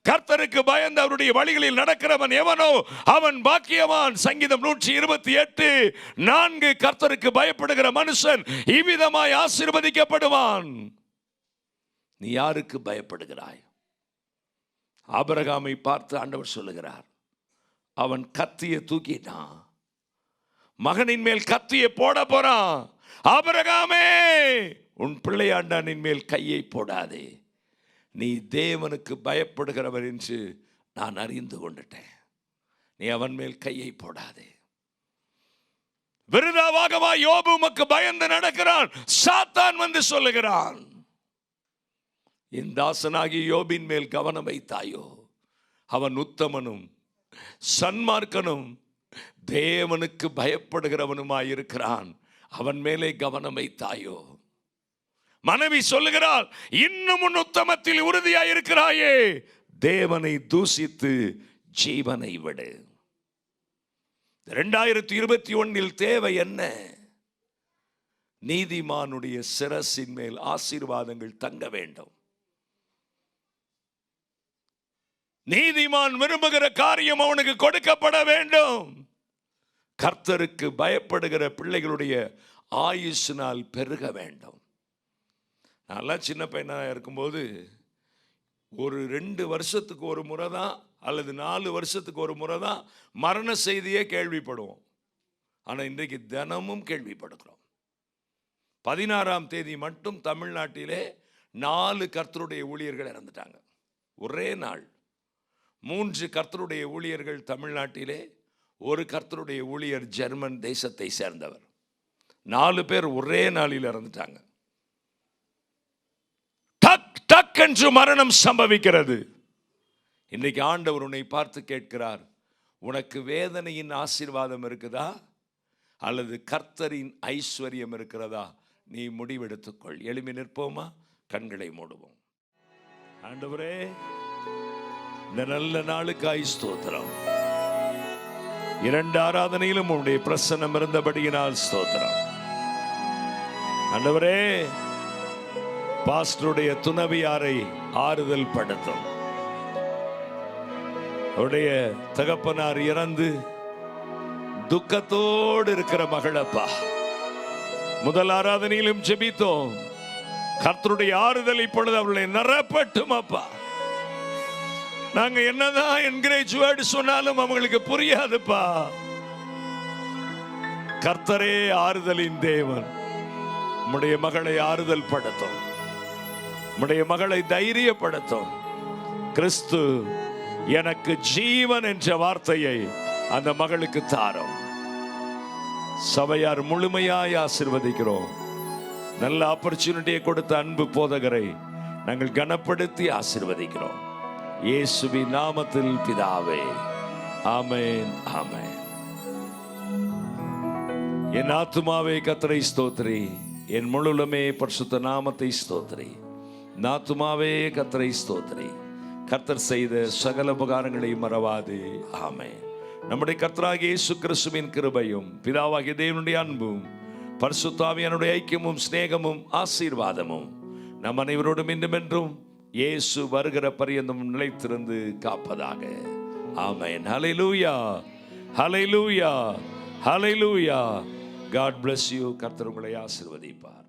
Speaker 5: கர்த்தருக்கு பயந்து அவருடைய வழிகளில் நடக்கிறவன் எவனோ அவன் பாக்கியவான். சங்கீதம் 128:4, கர்த்தருக்கு பயப்படுகிற மனுஷன் இவ்விதமாய் ஆசீர்வதிக்கப்படுவான். நீ யாருக்கு பயப்படுகிறாய்? ஆபிரகாமை பார்த்து ஆண்டவர் சொல்லுகிறார், அவன் கத்தியை தூக்கிட்டான், மகனின் மேல் கத்தியை போட போறான். ஆபிரகாமே, உன் பிள்ளையாண்டானின் மேல் கையை போடாதே, நீ தேவனுக்கு பயப்படுகிறவர் என்று நான் அறிந்து கொண்டுட்டேன். நீ அவன் மேல் கையை போடாதே. விருதாவாகவா யோபு உமக்கு பயந்து நடக்கிறான்? சாத்தான் வந்து சொல்லுகிறான், என் தாசனாகி யோபின் மேல் கவனம் வைத்தாயோ, அவன் உத்தமனும் சன்மார்க்கனும் தேவனுக்கு பயப்படுகிறவனுமாயிருக்கிறான், அவன் மேலே கவனம் வைத்தாயோ. மனைவி சொல்லுகிறாள், இன்னும் உன் உத்தமத்தில் உறுதியாயிருக்கிறாயே, தேவனை தூசித்து ஜீவனை விடு. 2021 தேவை என்ன? நீதிமானுடைய சிரசின் மேல் ஆசீர்வாதங்கள் தங்க வேண்டும். நீதிமான் விரும்புகிற காரியம் அவனுக்கு கொடுக்கப்பட வேண்டும். கர்த்தருக்கு பயப்படுகிற பிள்ளைகளுடைய ஆயுசினால் பெருக வேண்டும். நல்லா சின்ன பையனாக இருக்கும்போது ஒரு 2 வருஷத்துக்கு ஒரு முறை தான் அல்லது 4 வருஷத்துக்கு ஒரு முறை தான் மரண செய்தியே கேள்விப்படுவோம். ஆனால் இன்றைக்கு தினமும் கேள்விப்படுகிறோம். 16ஆம் தேதி மட்டும் தமிழ்நாட்டிலே 4 கர்த்தருடைய ஊழியர்கள் இறந்துட்டாங்க. ஒரே நாள் 3 கர்த்தருடைய ஊழியர்கள் தமிழ்நாட்டிலே, ஒரு கர்த்தருடைய ஊழியர் ஜெர்மன் தேசத்தை சேர்ந்தவர். 4 பேர் ஒரே நாளில் இறந்துட்டாங்க. டக் டக் என்று மரணம் சம்பவிக்கிறது. இன்றைக்கு ஆண்டவர் உன்னை பார்த்து கேட்கிறார், உனக்கு வேதனையின் ஆசீர்வாதம் இருக்குதா அல்லது கர்த்தரின் ஐஸ்வர்யம் இருக்கிறதா? நீ முடிவெடுத்துக்கொள். எழும்பி நிற்போமா? கண்களை மூடுவோம். ஆண்டவரே, இந்த நல்ல நாளுக்காய் ஸ்தோத்திரம். 2 ஆராதனையிலும் உன்னுடைய பிரசன்னம் இருந்தபடியினால் ஸ்தோத்திரம். ஆண்டவரே, பாஸ்டருடைய துணவியாரை ஆறுதல் படுத்தும். அவருடைய தகப்பனார் இறந்து துக்கத்தோடு இருக்கிற மகளப்பா, முதல் ஆராதனையிலும் ஜெபித்தோம். கர்த்தருடைய ஆறுதல் இப்பொழுது அவர்களை நிரப்பட்டும் அப்பா. நாங்க என்னதான் என்கரேஜ் வேர்டு சொன்னாலும் அவங்களுக்கு புரியாதுப்பா. கர்த்தரே ஆறுதலின் தேவன். உம்முடைய மகளை ஆறுதல் படுத்தும், உம்முடைய மகளை தைரியப்படுத்தும். கிறிஸ்து எனக்கு ஜீவன் என்ற வார்த்தையை அந்த மகளுக்கு தாரும். சபையார் முழுமையாய் ஆசீர்வதிக்கிறோம். நல்ல ஆப்பர்ச்சுனிட்டியை கொடுத்த அன்பு போதகரை நாங்கள் கனப்படுத்தி ஆசீர்வதிக்கிறோம். இயேசுவின் நாமத்தில் பிதாவே, ஆமென், ஆமென். என் ஆத்துமாவே கர்த்தரை ஸ்தோத்திரி, என் முழுமே பரிசுத்த நாமத்தை ஸ்தோத்திரி. ஆத்துமாவே கர்த்தரை ஸ்தோத்திரி, கர்த்தர் செய்த சகல உபகாரங்களை மறவாது. ஆமென். நம்முடைய கர்த்தராகிய இயேசு கிறிஸ்துவின் கிருபையும் பிதாவாகிய தேவனுடைய அன்பும் பரிசுத்த ஆவியானுடைய ஐக்கியமும் சிநேகமும் ஆசீர்வாதமும் நம் அனைவரோடும் இன்றும் என்றும் இயேசு வருகிற பரியந்தம் நிலைத்திருந்து காப்பதாக. ஆமென். ஹல்லேலூயா, ஹல்லேலூயா, ஹல்லேலூயா. God bless you. கர்த்தர் உங்களை ஆசீர்வதிப்பார்.